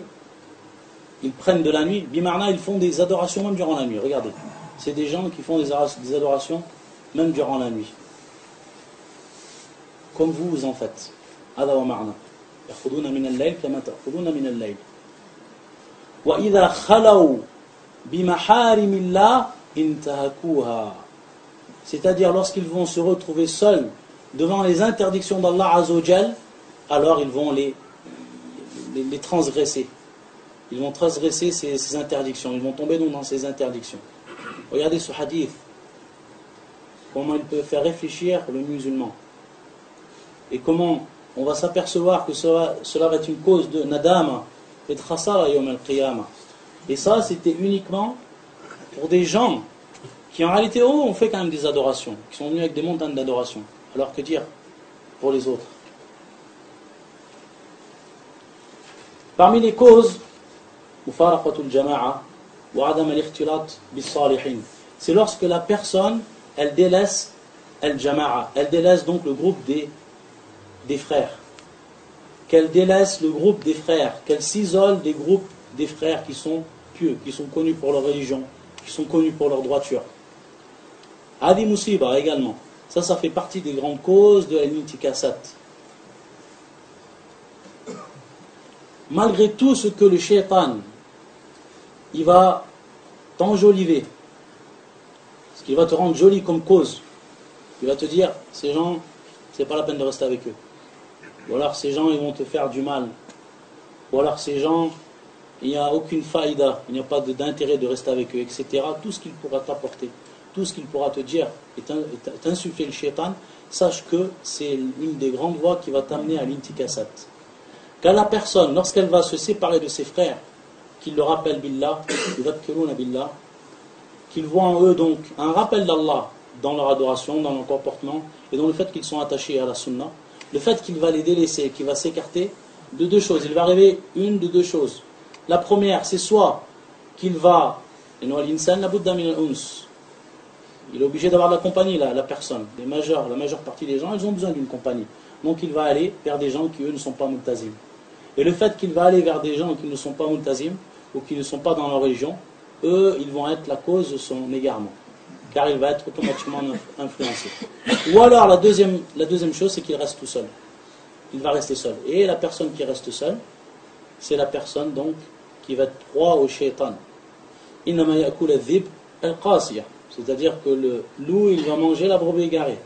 ils prennent de la nuit, bimarna, ils font des adorations même durant la nuit. Regardez, c'est des gens qui font des adorations même durant la nuit. Comme vous en faites. C'est-à-dire, lorsqu'ils vont se retrouver seuls devant les interdictions d'Allah Azza wa Jal, alors ils vont les transgresser. Ils vont transgresser ces interdictions. Ils vont tomber donc dans ces interdictions. Regardez ce hadith. Comment il peut faire réfléchir le musulman. Et comment on va s'apercevoir que cela va être une cause de nadama et de khasara yawm al-qiyamah. Et ça, c'était uniquement pour des gens qui en réalité ont fait quand même des adorations, qui sont venus avec des montagnes d'adoration. Alors que dire pour les autres? Parmi les causes, c'est lorsque la personne, elle délaisse al-jama'a, elle délaisse donc le groupe des frères, qu'elle délaisse le groupe des frères, qu'elle s'isole des groupes des frères qui sont pieux, qui sont connus pour leur religion, qui sont connus pour leur droiture. Adi musiba également. Ça fait partie des grandes causes de l'intikasat. Malgré tout ce que le shaitan, il va t'enjoliver, Parce qu'il va te rendre joli comme cause. Il va te dire, ces gens, c'est pas la peine de rester avec eux. Ou alors ces gens, ils vont te faire du mal. Ou alors ces gens, il n'y a aucune faïda, il n'y a pas d'intérêt de rester avec eux, etc. Tout ce qu'il pourra t'apporter, tout ce qu'il pourra te dire et t'insuffler le shaitan, sache que c'est une des grandes voies qui va t'amener à l'intikasat. Car la personne, lorsqu'elle va se séparer de ses frères, qu'il le rappelle billah, qu'ils voient en eux donc un rappel d'Allah dans leur adoration, dans leur comportement, et dans le fait qu'ils sont attachés à la sunna, le fait qu'il va les délaisser, qu'il va s'écarter de deux choses. Il va arriver une de deux choses. La première, c'est soit qu'il va, il est obligé d'avoir de la compagnie, la personne. La majeure partie des gens, ils ont besoin d'une compagnie. Donc il va aller vers des gens qui, eux, ne sont pas multazim. Et le fait qu'il va aller vers des gens qui ne sont pas multazim, ou qui ne sont pas dans leur religion, eux, ils vont être la cause de son égarement. Car il va être automatiquement influencé. Ou alors, la deuxième chose, c'est qu'il reste tout seul. Il va rester seul. Et la personne qui reste seule, c'est la personne donc qui va être proie au shaitan. Innama ya'kul adh-dhib al-qasiyah. C'est-à-dire que le loup, il va manger la brebis égarée.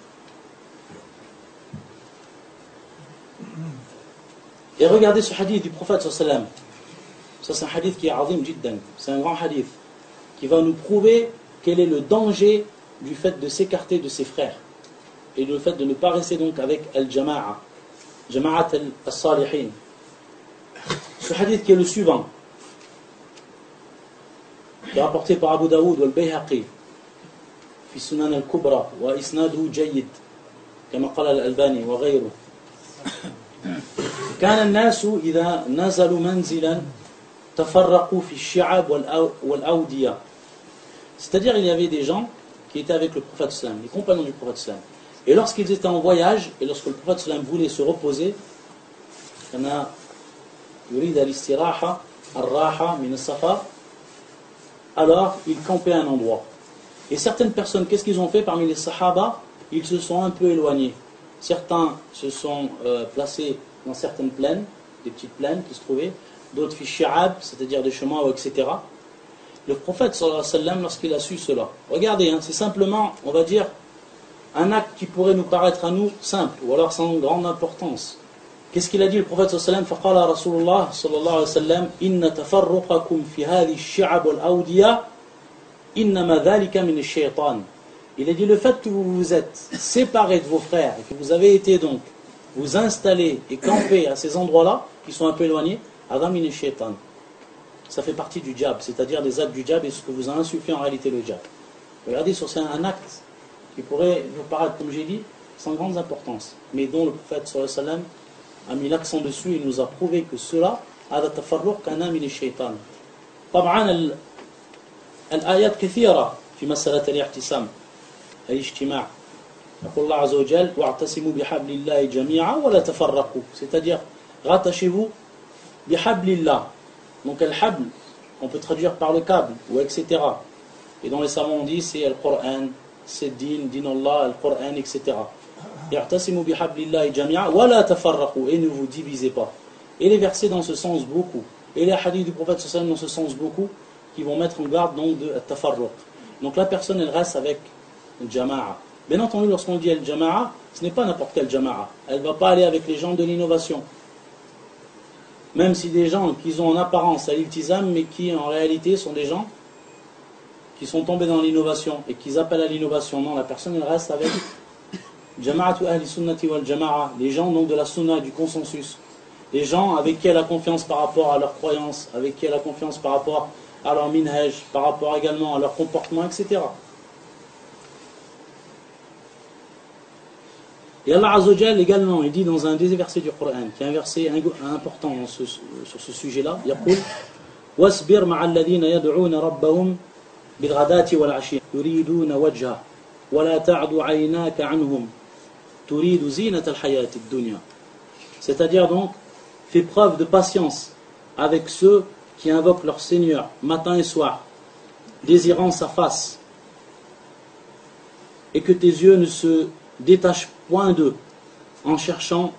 Et regardez ce hadith du prophète sallallahu alayhi wa sallam. Ça, c'est un hadith qui est azim jiddan. C'est un grand hadith qui va nous prouver quel est le danger du fait de s'écarter de ses frères et le fait de ne pas rester donc avec al-jama'a, jama'at al-salihin. Ce hadith qui est le suivant, qui est rapporté par Abu Daoud wal Bayhaqi fi Sunan al-Kubra wa isnaduhu jayyid kama qala al-Albani wa ghayruhu. كان الناس إذا نزلوا منزلا تفرقوا في الشعب والأودية. C'est-à-dire, il y avait des gens qui étaient avec le prophète sallam, les compagnons du prophète sallam. Et lorsqu'ils étaient en voyage, et lorsque le prophète sallam voulait se reposer, alors ils campaient à un endroit. Et certaines personnes, qu'est-ce qu'ils ont fait parmi les sahaba? Ils se sont un peu éloignés. Certains se sont placés dans certaines plaines, des petites plaines qui se trouvaient, d'autres fi shi'ab, c'est-à-dire des chemins, etc. Le prophète sallallahu alayhi wa sallam, lorsqu'il a su cela, regardez, c'est simplement, on va dire, un acte qui pourrait nous paraître à nous simple, ou alors sans grande importance. Qu'est-ce qu'il a dit le prophète sallallahu alayhi wa sallam? فقال رسول الله صلى الله عليه وسلم إن تفرقكم في هذه الشعب والأودية إنما ذلك من الشيطان. Il a dit le fait que vous vous êtes séparés de vos frères et que vous avez été donc vous installer et camper à ces endroits-là qui sont un peu éloignés, adam min shaitan. Ça fait partie du djab, c'est-à-dire des actes du djab et ce que vous a insufflé en réalité le djab. Regardez, c'est un acte qui pourrait vous paraître, comme j'ai dit, sans grande importance, mais dont le prophète sallallahu alayhi wa sallam a mis l'accent dessus et nous a prouvé que cela هذا التفرق كان من الشيطان. طبعا الآيات كثيرة في مسألة الاعتصام الاجتماع. يقول الله عز وجل واعتصموا بحبل الله جميعا ولا تفرقوا, c'est-à-dire rattachez-vous بحبل الله. Donc le habl, on peut traduire par le câble ou etc. Et dans les savants on dit c'est le Coran, c'est din Allah, le Coran, etc. يعتصموا بحبل الله جميعا ولا تفرقوا, et ne vous divisez pas. Et les versets dans ce sens beaucoup, et les hadiths du prophète sallallahu alayhi wa sallam dans ce sens beaucoup, qui vont mettre en garde donc de tafarruq. Donc la personne elle reste avec le jama'a. Bien entendu, lorsqu'on dit al-jama'a, ce n'est pas n'importe quel jama'a. Elle ne va pas aller avec les gens de l'innovation. Même si des gens qui ont en apparence à l'iltizam, mais qui en réalité sont des gens qui sont tombés dans l'innovation et qui appellent à l'innovation. Non, la personne elle reste avec jama'atu ahli sunnati wal jama'a, les gens donc de la sunna, du consensus. Les gens avec qui elle a confiance par rapport à leurs croyances, avec qui elle a confiance par rapport à leur minhaj, par rapport également à leur comportement, etc. Et Allah Azza wa Jal également, il dit dans un des versets du Coran, qui est un verset important sur ce sujet-là, يقول واصبر مع الذين يدعون ربهم بالغداة والعشي يريدون وجهه ولا تعد عيناك عنهم تريد زينة الحياة الدنيا. C'est-à-dire donc, fais preuve de patience avec ceux qui invoquent leur Seigneur matin et soir, désirant sa face, et que tes yeux ne se détachent point d'eux, en cherchant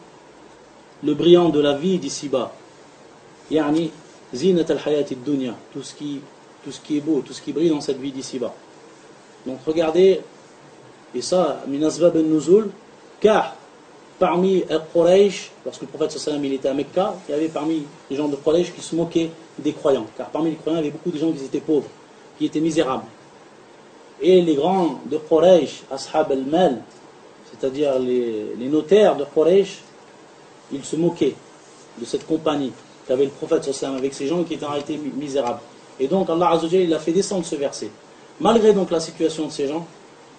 le brillant de la vie d'ici-bas. Yani, zinat al-hayat ad-dunya, tout ce qui est beau, tout ce qui brille dans cette vie d'ici-bas. Donc regardez, et ça, min asbab al-nuzul, car parmi Quraysh, lorsque le prophète sallallahu alayhi wa sallam il était à Mecca, il y avait parmi les gens de Quraysh qui se moquaient des croyants. Car parmi les croyants, il y avait beaucoup de gens qui étaient pauvres, qui étaient misérables. Et les grands de Quraysh, Ashab al-Mal, c'est-à-dire les notaires de Quraysh, ils se moquaient de cette compagnie qu'avait le prophète sallallahu alayhi wa sallam avec ces gens qui étaient en réalité misérables. Et donc Allah Azza wa Jalla, il a fait descendre ce verset. Malgré donc la situation de ces gens,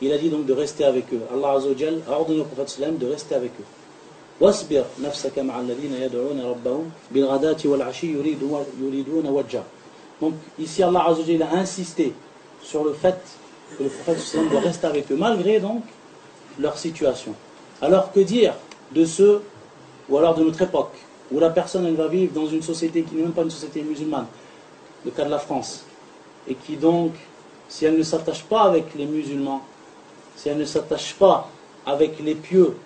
il a dit donc de rester avec eux. Allah Azza wa Jalla a ordonné au prophète sallallahu alayhi wa sallam de rester avec eux. وَاصْبِرْ نَفْسَكَ مَعَ الَّذِينَ يَدْعُونَ رَبَّهُمْ بِالْغَدَاةِ وَالْعَشِيِّ يُرِيدُونَ وَجْهَهُ. Donc ici Allah Azza wa Jalla a insisté sur le fait que le prophète sallallahu alayhi wa sallam doit rester avec eux, malgré donc leur situation. Alors que dire de ceux, ou alors de notre époque, où la personne elle va vivre dans une société qui n'est même pas une société musulmane, le cas de la France, et qui donc, si elle ne s'attache pas avec les musulmans, si elle ne s'attache pas avec les pieux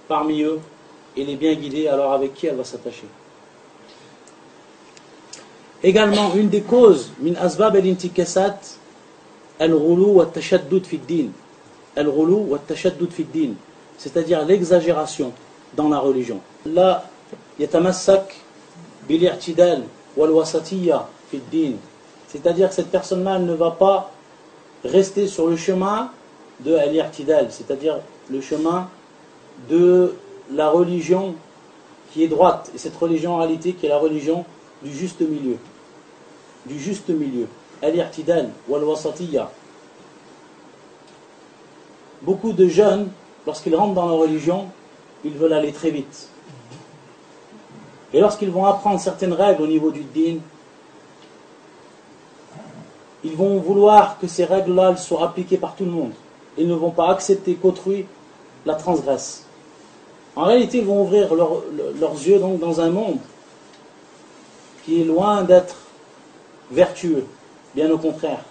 parmi eux, et les bien guidés, alors avec qui elle va s'attacher? Également, une des causes, min asbab al-intikasat, al-ghulu wa tashaddud fi ad-din. Al-ghulu wa tashaddud fi ad-din, c'est-à-dire l'exagération dans la religion. Là, yatamassak bil-i'tidal wal-wasatiyya fi ad-din. C'est-à-dire que cette personne-là ne va pas rester sur le chemin de al-i'tidal, c'est-à-dire le chemin de la religion qui est droite. Et cette religion en réalité qui est la religion du juste milieu. Du juste milieu. Al-i'tidal wal-wasatiyya. Beaucoup de jeunes, lorsqu'ils rentrent dans la religion, ils veulent aller très vite. Et lorsqu'ils vont apprendre certaines règles au niveau du din, ils vont vouloir que ces règles-là soient appliquées par tout le monde. Ils ne vont pas accepter qu'autrui la transgresse. En réalité, ils vont ouvrir leurs yeux donc dans un monde qui est loin d'être vertueux, bien au contraire.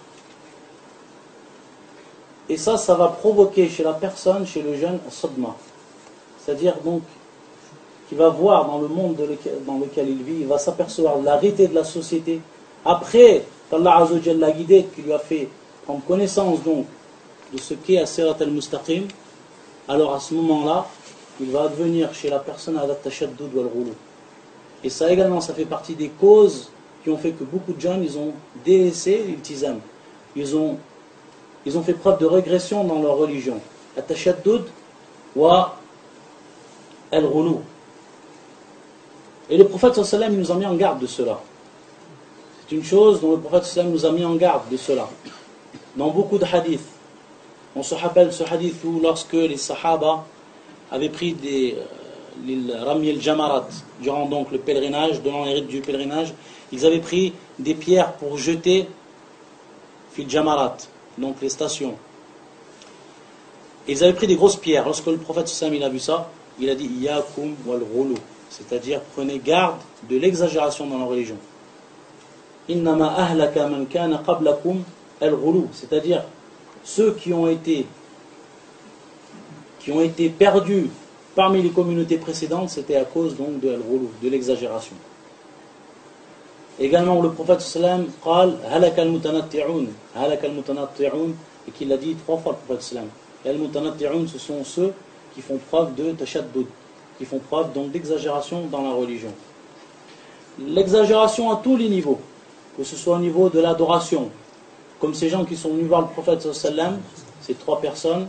Et ça va provoquer chez la personne, chez le jeune, un sodma. C'est-à-dire donc qu'il va voir dans le monde dans lequel il vit, il va s'apercevoir de la réalité de la société. Après qu'Allah Azza wa Jalla l'a guidé, qu'il lui a fait prendre connaissance donc de ce qu'est as-sirat al-mustaqim, alors à ce moment-là, il va advenir chez la personne à la-tashaddud wal-ghulu. Et ça également, ça fait partie des causes qui ont fait que beaucoup de jeunes, ils ont délaissé l'iltizam. Ils ont fait preuve de régression dans leur religion. At-tashaddud wa al-ghulu. Et le prophète sallallahu alayhi wa sallam nous a mis en garde de cela. C'est une chose dont le prophète sallallahu alayhi wa sallam nous a mis en garde de cela. Dans beaucoup de hadiths. On se rappelle ce hadith où lorsque les sahaba avaient pris Rami al-Jamarat, durant donc le pèlerinage, durant les rites du pèlerinage, ils avaient pris des pierres pour jeter fil Jamarat, donc les stations. Et ils avaient pris des grosses pierres. Lorsque le prophète sallallahu alayhi wa sallam a vu ça, il a dit Iyakum wal-ghulu, c'est-à-dire prenez garde de l'exagération dans la religion. Innama ahlaka man kana qablakum al-ghulu, c'est-à-dire ceux qui ont été perdus parmi les communautés précédentes, c'était à cause donc de al-ghulu, de l'exagération. Également le prophète sallam qal halaka al-mutanatti'un, et qu'il l'a dit 3 fois le prophète sallam. Et al-mutanatti'un, ce sont ceux qui font preuve de tashaddud, qui font preuve donc d'exagération dans la religion. L'exagération à tous les niveaux, que ce soit au niveau de l'adoration, comme ces gens qui sont venus voir le prophète sallam, ces 3 personnes,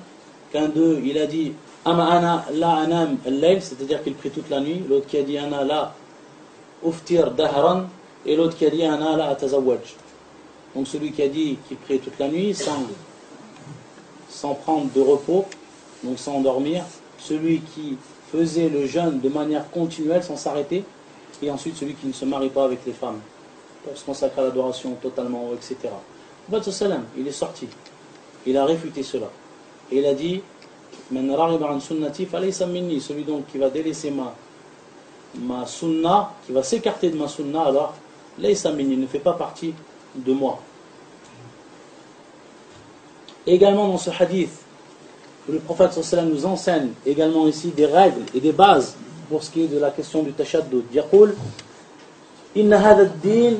qu'un d'eux il a dit ama ana la anam al-layl, c'est-à-dire qu'il prie toute la nuit, l'autre qui a dit ana la uftir dahran, et l'autre qui a dit ana la atazawwaj. Donc celui qui a dit qu'il prie toute la nuit sans prendre de repos, donc sans dormir, celui qui faisait le jeûne de manière continuelle sans s'arrêter, et ensuite celui qui ne se marie pas avec les femmes pour se consacrer à l'adoration totalement, etc. Le prophète sallam, il est sorti, il a réfuté cela, et il a dit Man raghiba an sunnati falaysa minni, celui donc qui va délaisser ma sunna, qui va s'écarter de ma sunna, alors laysa minni, ne fait pas partie de moi. Également dans ce hadith, le prophète sallam nous enseigne également ici des règles et des bases pour ce qui est de la question du tashaddud. Yaqul inna hadha ad-din,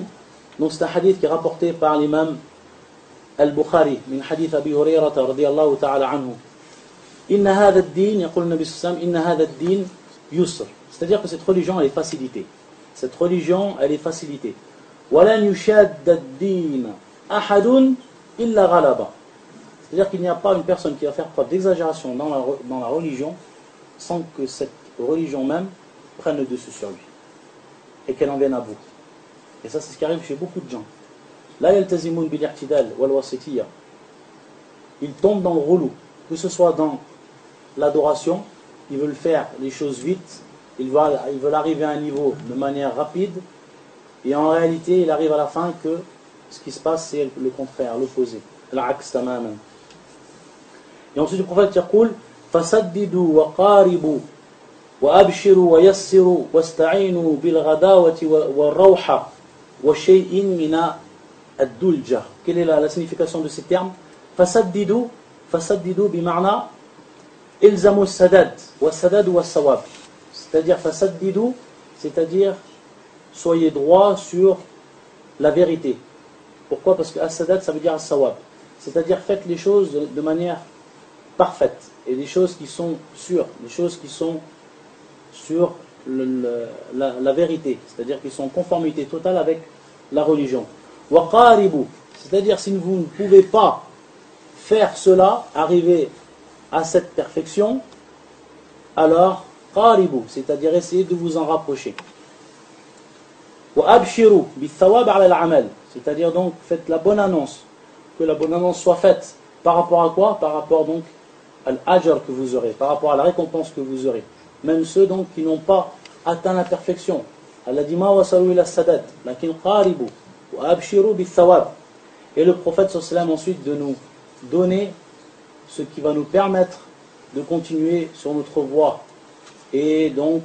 donc c'est un hadith qui est rapporté par l'imam البخاري من حديث أبي هريرة رضي الله تعالى عنه إن هذا الدين يقول النبي صلى الله عليه وسلم إن هذا الدين يسر. C'est-à-dire que cette religion elle est facilitée. Cette religion elle est facilitée. ولن يشاد الدين أحد إلا غلبه. C'est-à-dire qu'il n'y a pas une personne qui va faire preuve d'exagération dans la religion sans que cette religion même prenne le dessus sur lui et qu'elle en vienne à bout. Et ça c'est ce qui arrive chez beaucoup de gens. Là yaltazimun bil i'tidal wal wasitiyya. Ils tombent dans le relou, que ce soit dans l'adoration, ils veulent faire les choses vite, ils veulent arriver à un niveau de manière rapide, et en réalité il arrive à la fin que ce qui se passe c'est le contraire, l'opposé. Al-aks tamaman. Et ensuite le prophète يقول فسددوا وقاربوا وأبشروا ويسروا واستعينوا بالغداوة والروحة وشيء من الدلجة. Quelle est la signification de ces termes? فسددوا بمعنى إلزموا السداد والسداد والصواب. C'est-à-dire فسددوا, c'est-à-dire soyez droit sur la vérité. Pourquoi? Parce que as-sadad ça veut dire as-sawab. C'est-à-dire faites les choses de manière parfaite et des choses qui sont sûres, des choses qui sont sur la vérité, c'est-à-dire qui sont en conformité totale avec la religion. Waqaribu, c'est-à-dire si vous ne pouvez pas faire cela, arriver à cette perfection, alors qaribu, c'est-à-dire essayez de vous en rapprocher. Wa abshiru bithawab ala al-amal, c'est-à-dire donc faites la bonne annonce, que la bonne annonce soit faite par rapport à quoi? Par rapport donc à l'ajr que vous aurez, par rapport à la récompense que vous aurez. Même ceux donc qui n'ont pas atteint la perfection. Allah dit ma wasalu ila sadad, lakin qaribu wa abshiru bithawab. Et le prophète sallallahu ensuite de nous donner ce qui va nous permettre de continuer sur notre voie et donc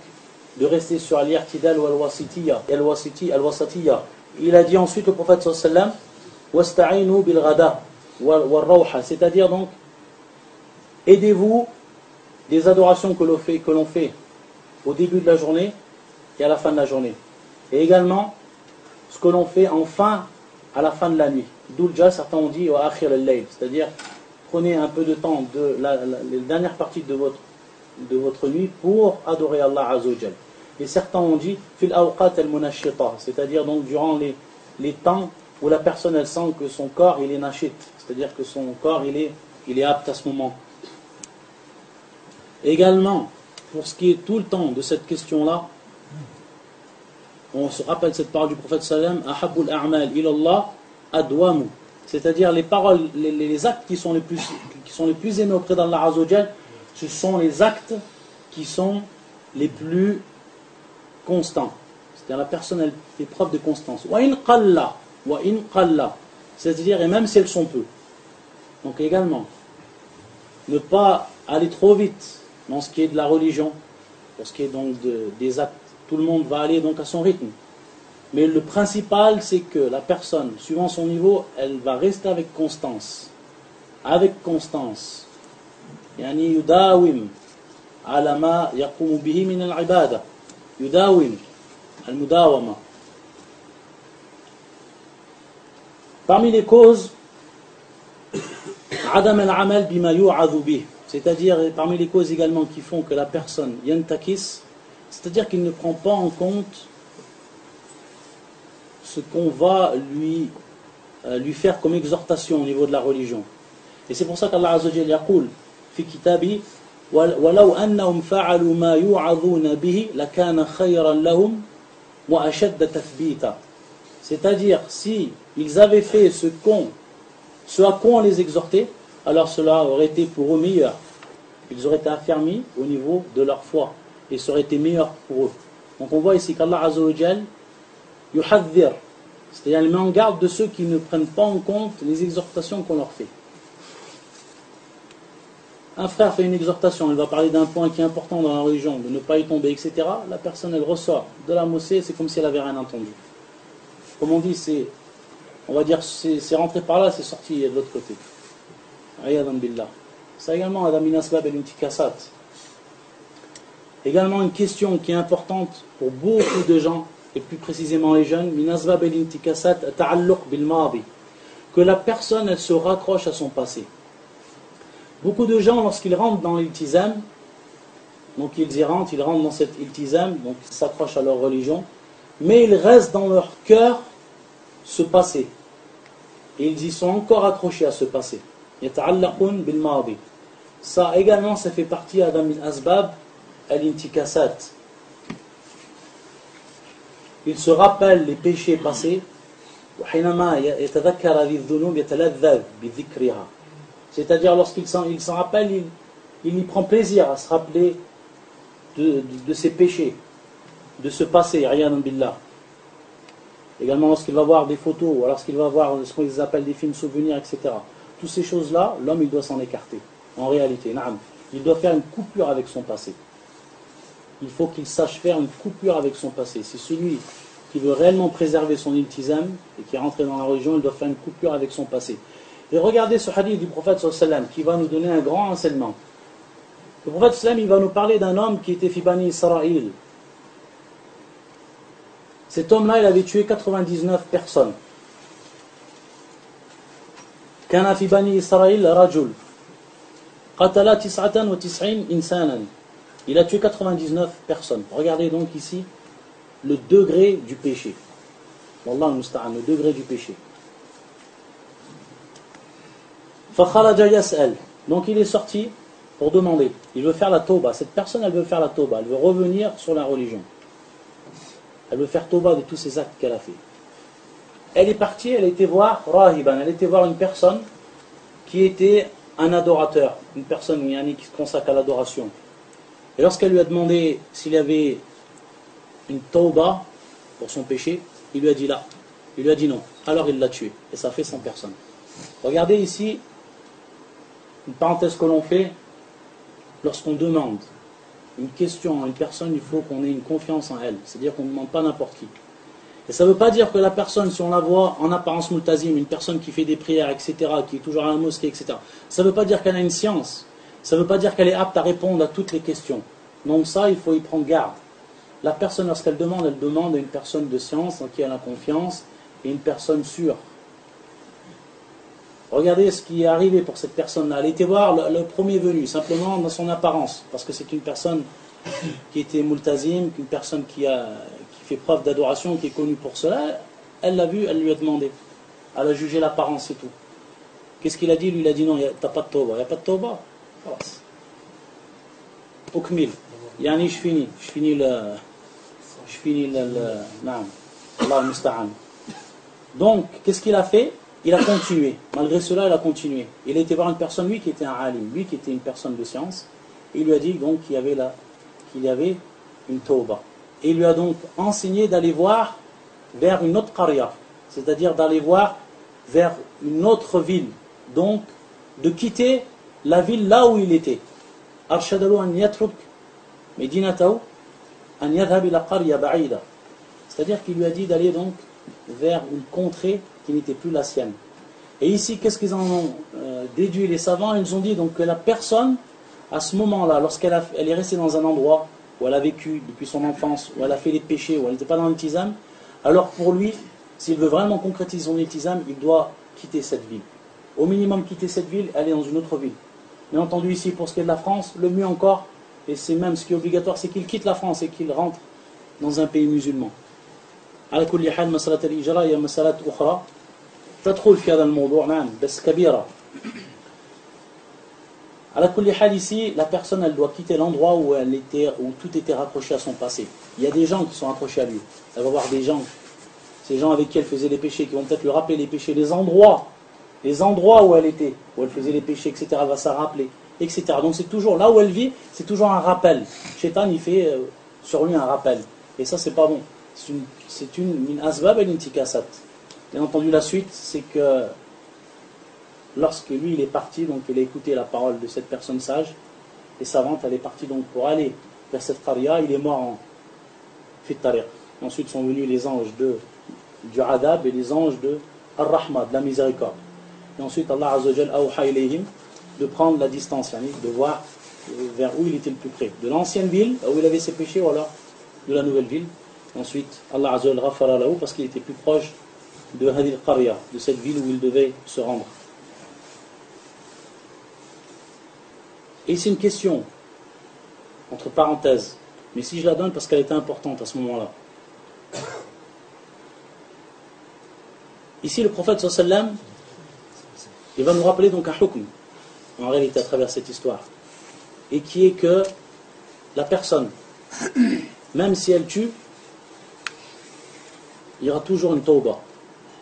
de rester sur al-i'tidal ou al-wasitiyya. Il a dit ensuite le prophète sallallahu wasta'inu bil ghada wal rawha, c'est-à-dire donc aidez-vous des adorations que l'on fait au début de la journée et à la fin de la journée. Et également ce que l'on fait enfin à la fin de la nuit. Dulja, certains ont dit wa akhir al-layl, c'est-à-dire prenez un peu de temps de la dernière partie de votre nuit pour adorer Allah Azza wa Jal. Et certains ont dit fil awqat al-munashita, c'est-à-dire donc durant les temps où la personne elle sent que son corps il est nashit, c'est-à-dire que son corps il est apte à ce moment. Également, pour ce qui est tout le temps de cette question-là, on se rappelle cette parole du prophète sallam, ahabbul a'mal ilallah adwamu, c'est-à-dire les paroles, les actes qui sont les plus aimés auprès d'Allah Azza wa Jal, ce sont les actes qui sont les plus constants. C'est-à-dire la personne elle fait preuve de constance. Wa in qalla, c'est-à-dire et même si elles sont peu. Donc également, ne pas aller trop vite dans ce qui est de la religion, pour ce qui est donc des actes. Tout le monde va aller donc à son rythme. Mais le principal, c'est que la personne, suivant son niveau, elle va rester avec constance. Avec constance. Yani yudawim ala ma yaqumu bihi min al-ibada. Yudawim al-mudawama. Parmi les causes, adam al-amal bima yu'adhu bih. C'est-à-dire, parmi les causes également qui font que la personne yantakis, c'est-à-dire qu'il ne prend pas en compte ce qu'on va lui faire comme exhortation au niveau de la religion. Et c'est pour ça qu'Allah Azza wa Jalla yaqul fi kitabi walau annahum fa'alu ma yu'adhuna bihi lakana khayran lahum wa ashadda tathbita. C'est-à-dire, si ils avaient fait ce à quoi on les exhortait, alors cela aurait été pour eux meilleur. Ils auraient été affermis au niveau de leur foi et ça aurait été meilleur pour eux. Donc on voit ici qu'Allah Azza wa Jal yuhadhir, c'est-à-dire il met en garde de ceux qui ne prennent pas en compte les exhortations qu'on leur fait. Un frère fait une exhortation, il va parler d'un point qui est important dans la religion, de ne pas y tomber, etc. La personne elle ressort de la mosquée, c'est comme si elle n'avait rien entendu. Comme on dit, on va dire c'est rentré par là, c'est sorti de l'autre côté. Ayadan billah. Ça également, Adam Asbab et l'intikasat. Également une question qui est importante pour beaucoup de gens, et plus précisément les jeunes, min asbab al-intikasat ta'alluq bil madi. que la personne elle se raccroche à son passé. Beaucoup de gens, lorsqu'ils rentrent dans l'iltizam, donc ils rentrent dans cette iltizam, donc ils s'accrochent à leur religion, mais ils restent dans leur cœur ce passé. Et ils y sont encore accrochés à ce passé. Yata'allaqun bil madi. Ça également, ça fait partie Adam al-Asbab al-intikasat. Il se rappelle les péchés passés. C'est-à-dire lorsqu'il s'en rappelle, il y prend plaisir à se rappeler de ses péchés, de ce passé, Ayanan billah. Également lorsqu'il va voir des photos, ou lorsqu'il va voir ce qu'ils appellent des films souvenirs, etc. Toutes ces choses-là, l'homme il doit s'en écarter. En réalité, il doit faire une coupure avec son passé. Il faut qu'il sache faire une coupure avec son passé. C'est celui qui veut réellement préserver son iltizam et qui est rentré dans la religion, il doit faire une coupure avec son passé. Et regardez ce hadith du prophète sallam qui va nous donner un grand enseignement. Le prophète sallam il va nous parler d'un homme qui était fi Bani Israël. Cet homme-là, il avait tué 99 personnes. Kana fi Bani Israël rajul. Qatala 99 insanan. Il a tué 99 personnes. Regardez donc ici le degré du péché. Wallah al-musta'an, le degré du péché. Fakharaja yas'al. Donc il est sorti pour demander. Il veut faire la tauba. Cette personne, elle veut faire la tauba. Elle veut revenir sur la religion. Elle veut faire tauba de tous ces actes qu'elle a fait. Elle est partie, elle était voir rahiban. Elle était voir une personne qui était un adorateur. Une personne qui se consacre à l'adoration. Et lorsqu'elle lui a demandé s'il y avait une tauba pour son péché, il lui a dit là. Il lui a dit non. Alors il l'a tué. Et ça fait 100 personnes. Regardez ici, une parenthèse que l'on fait, lorsqu'on demande une question à une personne, il faut qu'on ait une confiance en elle. C'est-à-dire qu'on ne demande pas n'importe qui. Et ça ne veut pas dire que la personne, si on la voit en apparence multazim, une personne qui fait des prières, etc., qui est toujours à la mosquée, etc., ça ne veut pas dire qu'elle a une science. Ça ne veut pas dire qu'elle est apte à répondre à toutes les questions. Donc ça, il faut y prendre garde. La personne, lorsqu'elle demande, elle demande à une personne de science en qui elle a confiance et une personne sûre. Regardez ce qui est arrivé pour cette personne-là. Elle était voir le premier venu, simplement dans son apparence, parce que c'est une personne qui était multazim, une personne qui fait preuve d'adoration, qui est connue pour cela. Elle l'a vu, elle lui a demandé. Elle a jugé l'apparence et tout. Qu'est-ce qu'il a dit? Lui, il a dit non, t'as pas de tauba. Il n'y a pas de tauba. Ukmil. Yani, je finis le... Naam. Allah musta'an. Donc, qu'est-ce qu'il a fait? Il a continué. Malgré cela, il a continué. Il a été voir une personne, lui, qui était un alim, lui, qui était une personne de science. Et il lui a dit donc qu'il y avait une tauba. Et il lui a donc enseigné d'aller voir vers une autre qarya, c'est-à-dire d'aller voir vers une autre ville. Donc, de quitter la ville là où il était. Arshadalu an yatruk medinatahu an yadhhab ila qarya ba'ida. C'est-à-dire qu'il lui a dit d'aller donc vers une contrée qui n'était plus la sienne. Et ici, qu'est-ce qu'ils en ont déduit les savants? Ils ont dit donc que la personne, à ce moment-là, lorsqu'elle est restée dans un endroit où elle a vécu depuis son enfance, où elle a fait les péchés, où elle n'était pas dans l'iltizam, alors pour lui, s'il veut vraiment concrétiser son iltizam, il doit quitter cette ville. Au minimum quitter cette ville, aller dans une autre ville. Bien entendu ici, pour ce qui est de la France, le mieux encore, et c'est même ce qui est obligatoire, c'est qu'il quitte la France et qu'il rentre dans un pays musulman. على كل حال مسألة الإجراء هي مسألة أخرى تدخل في هذا الموضوع نعم بس كبيرة. على كل حال ici la personne elle doit quitter l'endroit où tout était raccroché à son passé. Il y a des gens qui sont accrochés à lui. Elle va voir des gens, ces gens avec qui elle faisait les péchés, qui vont peut-être lui rappeler les péchés, les endroits où elle était, où elle faisait les péchés, etc. Elle va s'en rappeler, etc. Donc c'est toujours là où elle vit, c'est toujours un rappel. Shaitan il fait sur lui un rappel. Et ça c'est pas bon. C'est une min asbab al-intikasat. Bien entendu, la suite, c'est que lorsque lui, il est parti, donc il a écouté la parole de cette personne sage et savante, elle est partie donc pour aller vers cette qarya, il est mort en fit tariq. Ensuite sont venus les anges du adab et les anges de ar-rahma, de la miséricorde. Et ensuite, Allah Azza wa Jal awha ilayhim de prendre la distance, de voir vers où il était le plus près. De l'ancienne ville, où il avait ses péchés, ou alors de la nouvelle ville. Ensuite, Allah Azza wa Jal ghafara lahu parce qu'il était plus proche de Hadil Qarya, de cette ville où il devait se rendre. Et c'est une question, entre parenthèses, mais si je la donne parce qu'elle était importante à ce moment-là. Ici, le prophète sallam, il va nous rappeler donc un hukm, en réalité, à travers cette histoire, et qui est que la personne, même si elle tue, il y aura toujours une tawbah.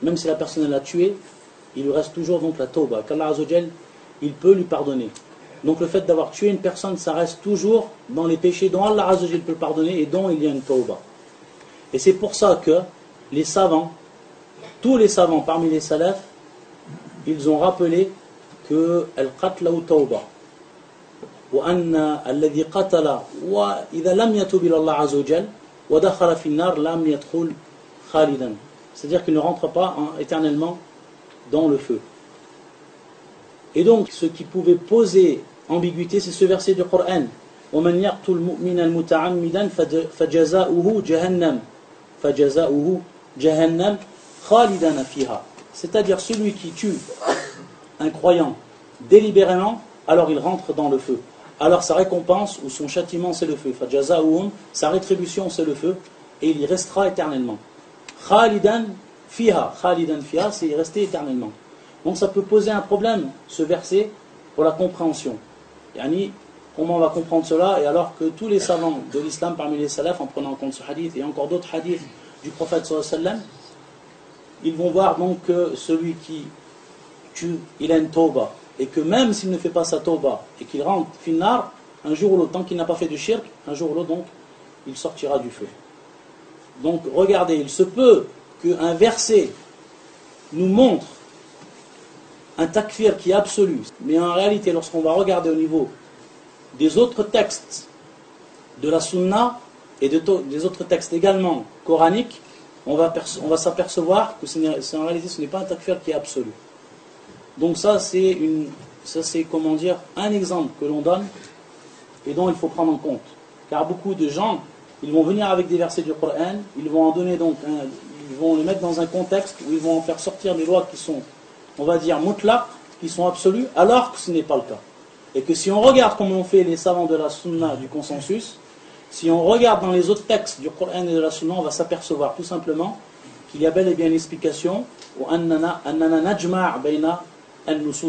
Même si la personne elle l'a tué, il lui reste toujours donc la tawbah, qu'Allah Azza wa Jal, il peut lui pardonner. Donc le fait d'avoir tué une personne, ça reste toujours dans les péchés dont Allah Azza wa Jal peut le pardonner et dont il y a une tawbah. Et c'est pour ça que les savants, tous les savants parmi les salafs, ils ont rappelé que al-qatla ou tawbah. وأن الذي قتل وإذا لم يتوب إلى الله عز وجل ودخل في النار لم يدخل خالدا. C'est-à-dire qu'il ne rentre pas éternellement dans le feu. Et donc, ce qui pouvait poser ambiguïté, c'est ce verset du Coran. وَمَنْ يَقْتُلْ مُؤْمِنًا مُتَعَمِّدًا فَجَزَاؤُهُ جَهَنَّمْ فَجَزَاؤُهُ جَهَنَّمْ خَالِدًا فِيهَا. C'est-à-dire celui qui tue un croyant délibérément, alors il rentre dans le feu. Alors sa récompense ou son châtiment c'est le feu. فَجَزَاؤُهُمْ, sa rétribution c'est le feu, et il y restera éternellement. Khalidan fiha, c'est y rester éternellement. Donc ça peut poser un problème, ce verset, pour la compréhension. Yani, comment on va comprendre cela? Et alors que tous les savants de l'islam, parmi les salafs, en prenant en compte ce hadith et encore d'autres hadiths du prophète sallallahu alayhi wa sallam, ils vont voir donc que celui qui tue, il a une tawbah. Et que même s'il ne fait pas sa tawbah et qu'il rentre finnar, un jour ou l'autre, tant qu'il n'a pas fait de shirk, un jour ou l'autre, donc, il sortira du feu. Donc regardez, il se peut qu'un verset nous montre un takfir qui est absolu, mais en réalité lorsqu'on va regarder au niveau des autres textes de la sunna et des autres textes également coraniques, on va s'apercevoir que en réalité ce n'est pas un takfir qui est absolu. Donc ça c'est comment dire, un exemple que l'on donne et dont il faut prendre en compte. Car beaucoup de gens, ils vont venir avec des versets du Coran, ils vont en donner donc, ils vont les mettre dans un contexte où ils vont en faire sortir des lois qui sont, on va dire, mutlaq, qui sont absolues, alors que ce n'est pas le cas. Et que si on regarde comme l'ont fait les savants de la sunna du consensus, si on regarde dans les autres textes du Coran et de la sunna, on va s'apercevoir tout simplement qu'il y a bel et bien une explication,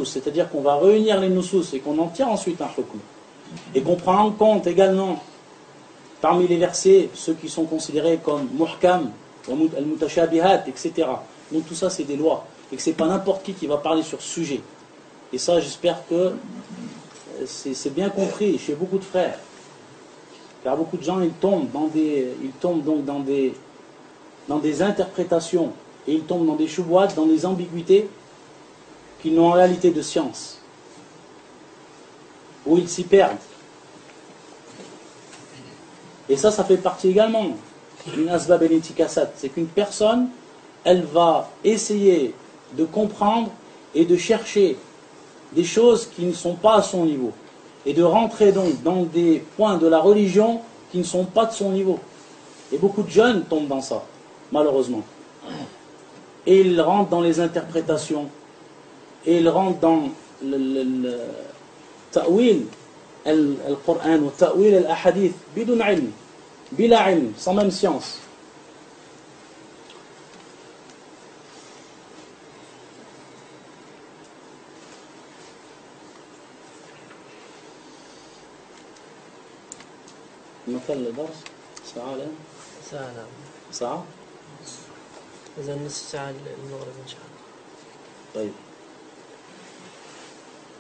c'est-à-dire qu'on va réunir les nusus et qu'on en tire ensuite un hukm. Et qu'on prend en compte également parmi les versets, ceux qui sont considérés comme muhkam, al-mutashabihat, etc. Donc tout ça c'est des lois. Et que c'est pas n'importe qui va parler sur ce sujet. Et ça j'espère que c'est bien compris chez beaucoup de frères. Car beaucoup de gens ils tombent donc dans des interprétations. Et ils tombent dans des choubouats, dans des ambiguïtés qui n'ont en réalité de science. Où ils s'y perdent. Et ça fait partie également d'une asbab el-intikasat. C'est qu'une personne, elle va essayer de comprendre et de chercher des choses qui ne sont pas à son niveau. Et de rentrer donc dans des points de la religion qui ne sont pas de son niveau. Et beaucoup de jeunes tombent dans ça, malheureusement. Et ils rentrent dans les interprétations. Et ils rentrent dans le ta'wil al-Qur'an ou ta'wil al-ahadith bidun ilm, bila ilm, sans même science. مثل الدرس ساعة الآن؟ ساعة نعم. ساعة؟ إذا نصف ساعة المغرب إن شاء الله. طيب.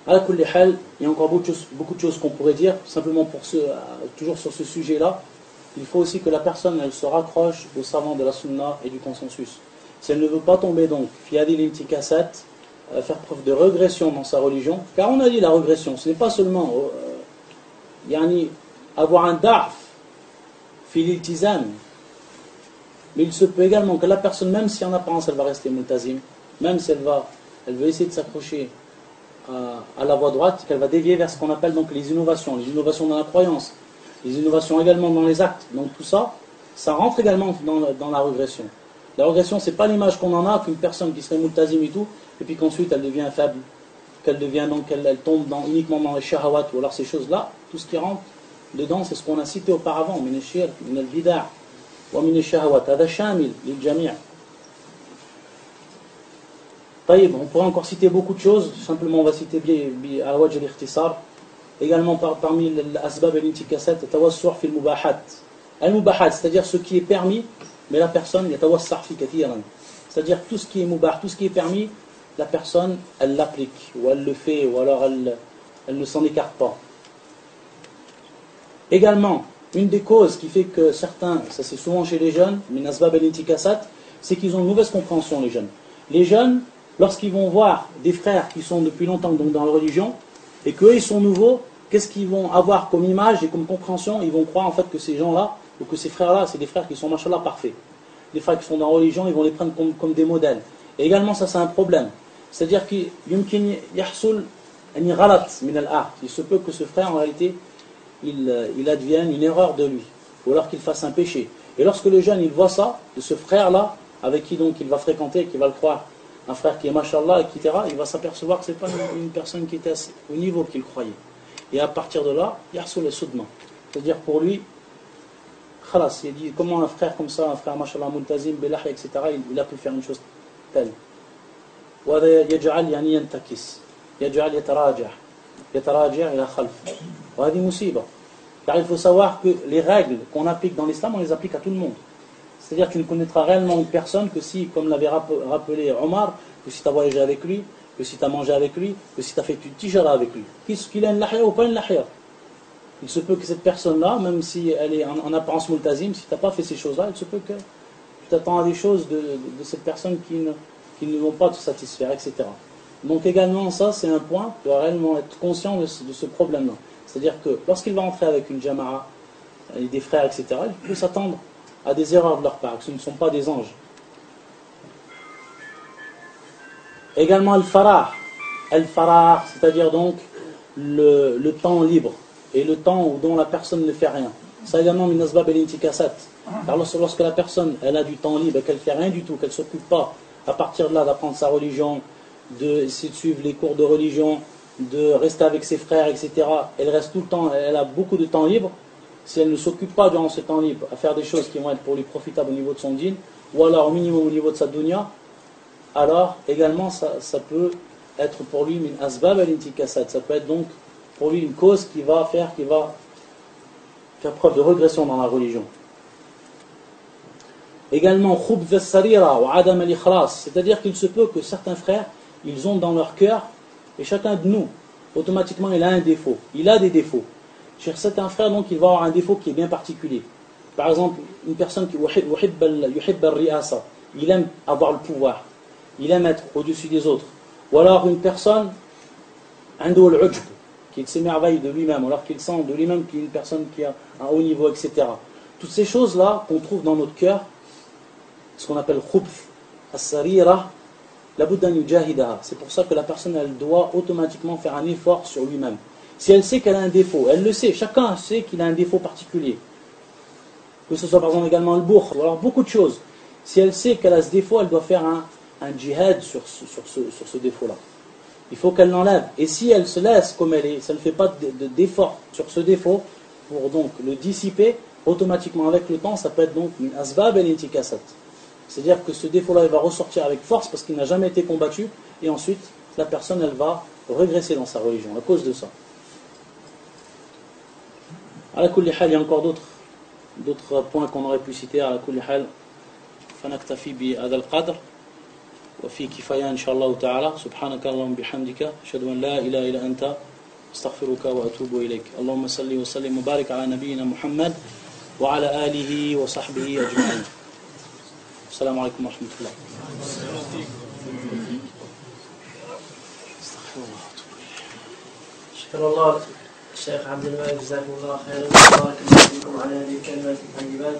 À kulli hal, il y a encore beaucoup de choses qu'on pourrait dire. Simplement toujours sur ce sujet-là, il faut aussi que la personne elle se raccroche aux savants de la sunna et du consensus. Si elle ne veut pas tomber donc, fiadi l'intikasat, faire preuve de régression dans sa religion, car on a dit la régression, ce n'est pas seulement avoir un da'f fil iltizam, mais il se peut également que la personne, même si en apparence elle va rester multazim, même si elle veut essayer de s'accrocher à la voie droite, qu'elle va dévier vers ce qu'on appelle donc les innovations dans la croyance, les innovations également dans les actes. Donc tout ça, ça rentre également dans la régression. La régression, c'est pas l'image qu'on en a, qu'une personne qui serait multazim et tout, et puis qu'ensuite elle devient faible, qu'elle devient donc, elle tombe uniquement dans les shahawat, ou alors ces choses-là, tout ce qui rentre dedans, c'est ce qu'on a cité auparavant, min al-shirk, min al-bida' wa min al-shahawat, hada shamil, lil jami'. On pourrait encore citer beaucoup de choses, simplement on va citer à wajh al-ikhtisar. Également parmi l'asbab et l'intikasat, tawassu' fi al-mubahat. Al-mubahat, c'est-à-dire ce qui est permis, mais la personne, yatawassu' fi kathiran. C'est-à-dire tout ce qui est mubah, tout ce qui est permis, la personne, elle l'applique, ou elle le fait, ou alors elle ne s'en écarte pas. Également, une des causes qui fait que certains, ça c'est souvent chez les jeunes, min asbab al-intikasat, c'est qu'ils ont une mauvaise compréhension, les jeunes. Les jeunes, lorsqu'ils vont voir des frères qui sont depuis longtemps donc dans la religion, et qu'eux ils sont nouveaux, qu'est-ce qu'ils vont avoir comme image et comme compréhension? Ils vont croire en fait que ces gens-là, ou que ces frères-là, c'est des frères qui sont machallah parfaits. Les frères qui sont dans la religion, ils vont les prendre comme des modèles. Et également ça c'est un problème. C'est-à-dire qu'il yahsul ani ghalat min al-ard. Il se peut que ce frère en réalité, il advienne une erreur de lui, ou alors qu'il fasse un péché. Et lorsque le jeune il voit ça, de ce frère-là, avec qui donc il va fréquenter, qui va le croire, un frère qui est mashallah, etc., il va s'apercevoir que ce n'est pas une personne qui était au niveau qu'il croyait. Et à partir de là, yahsul al-sudma. C'est-à-dire pour lui, khalas, il dit comment un frère comme ça, un frère mashallah multazim, belah, etc., il a pu faire une chose telle. وهذا يجعل يعني ينتكس يجعل يتراجع إلى خلف وهذه مصيبة. Car il faut savoir que les règles qu'on applique dans l'islam, on les applique à tout le monde. C'est-à-dire que tu ne connaîtras réellement une personne que si, comme l'avait rappelé Omar, que si tu as voyagé avec lui, que si tu as mangé avec lui, que si tu as fait du tijara avec lui. Qu'il a une lahia ou pas une lahia. Il se peut que cette personne-là, même si elle est en apparence multazim, si tu n'as pas fait ces choses-là, il se peut que tu t'attends à des choses de cette personne qui ne vont pas te satisfaire, etc. Donc également ça c'est un point, tu dois réellement être conscient de ce problème-là. C'est-à-dire que lorsqu'il va entrer avec une jama'a, et des frères, etc., il peut s'attendre à des erreurs de leur part, que ce ne sont pas des anges. Également al-farah, c'est-à-dire donc le temps libre, et le temps dont la personne ne fait rien. Ça également min asbab al-intikasat. Car lorsque la personne elle a du temps libre et qu'elle ne fait rien du tout, qu'elle ne s'occupe pas à partir de là d'apprendre sa religion, d'essayer de suivre les cours de religion, de rester avec ses frères, etc. Elle reste tout le temps, elle a beaucoup de temps libre. Si elle ne s'occupe pas durant ce temps libre à faire des choses qui vont être pour lui profitables au niveau de son dîn, ou alors au minimum au niveau de sa dunya, alors également ça peut être pour lui min asbab al-intikasat. Ça peut être donc pour lui une cause qui va faire preuve de régression dans la religion. Également khubz as-sarira wa adam al-ikhlas, c'est-à-dire qu'il se peut que certains frères, ils ont dans leur cœur, et chacun de nous, automatiquement il a un défaut, il a des défauts. Chez certains frères, donc il va avoir un défaut qui est bien particulier. Par exemple, une personne qui yuhib al-ri'asa, il aime avoir le pouvoir, il aime être au-dessus des autres. Ou alors une personne عنده العجب, qui s'émerveille de lui-même, alors qu'il sent de lui-même qu'il est une personne qui a un haut niveau, etc. Toutes ces choses-là qu'on trouve dans notre cœur, ce qu'on appelle khubth as-sarira, la buddan yujahidaha. C'est pour ça que la personne elle doit automatiquement faire un effort sur lui-même. Si elle sait qu'elle a un défaut, elle le sait, chacun sait qu'il a un défaut particulier. Que ce soit par exemple également le bourg, ou alors beaucoup de choses. Si elle sait qu'elle a ce défaut, elle doit faire un djihad sur ce défaut-là. Il faut qu'elle l'enlève. Et si elle se laisse comme elle est, si elle ne fait pas d'effort sur ce défaut, pour donc le dissiper, automatiquement avec le temps, ça peut être donc une asbab al-intikasat. C'est-à-dire que ce défaut-là, il va ressortir avec force parce qu'il n'a jamais été combattu, et ensuite, la personne, elle va régresser dans sa religion, à cause de ça. Ala kulli hal, il y a encore d'autres points qu'on aurait pu citer. Ala kulli hal, fanaktafi bi hadha al-qadr, wa fi kifaya inshallah ta'ala. Subhanaka Allahumma bihamdika, ashhadu an la ilaha illa anta, astaghfiruka wa atubu ilayk. Allahumma salli wa sallim wa barik ala nabiyyina Muhammad wa ala alihi wa sahbihi ajma'in. السلام عليكم ورحمة الله. شكرا الله الشيخ عبد الملك، جزاكم الله خيرا وبارك الله فيكم على هذه الكلمات الطيبات.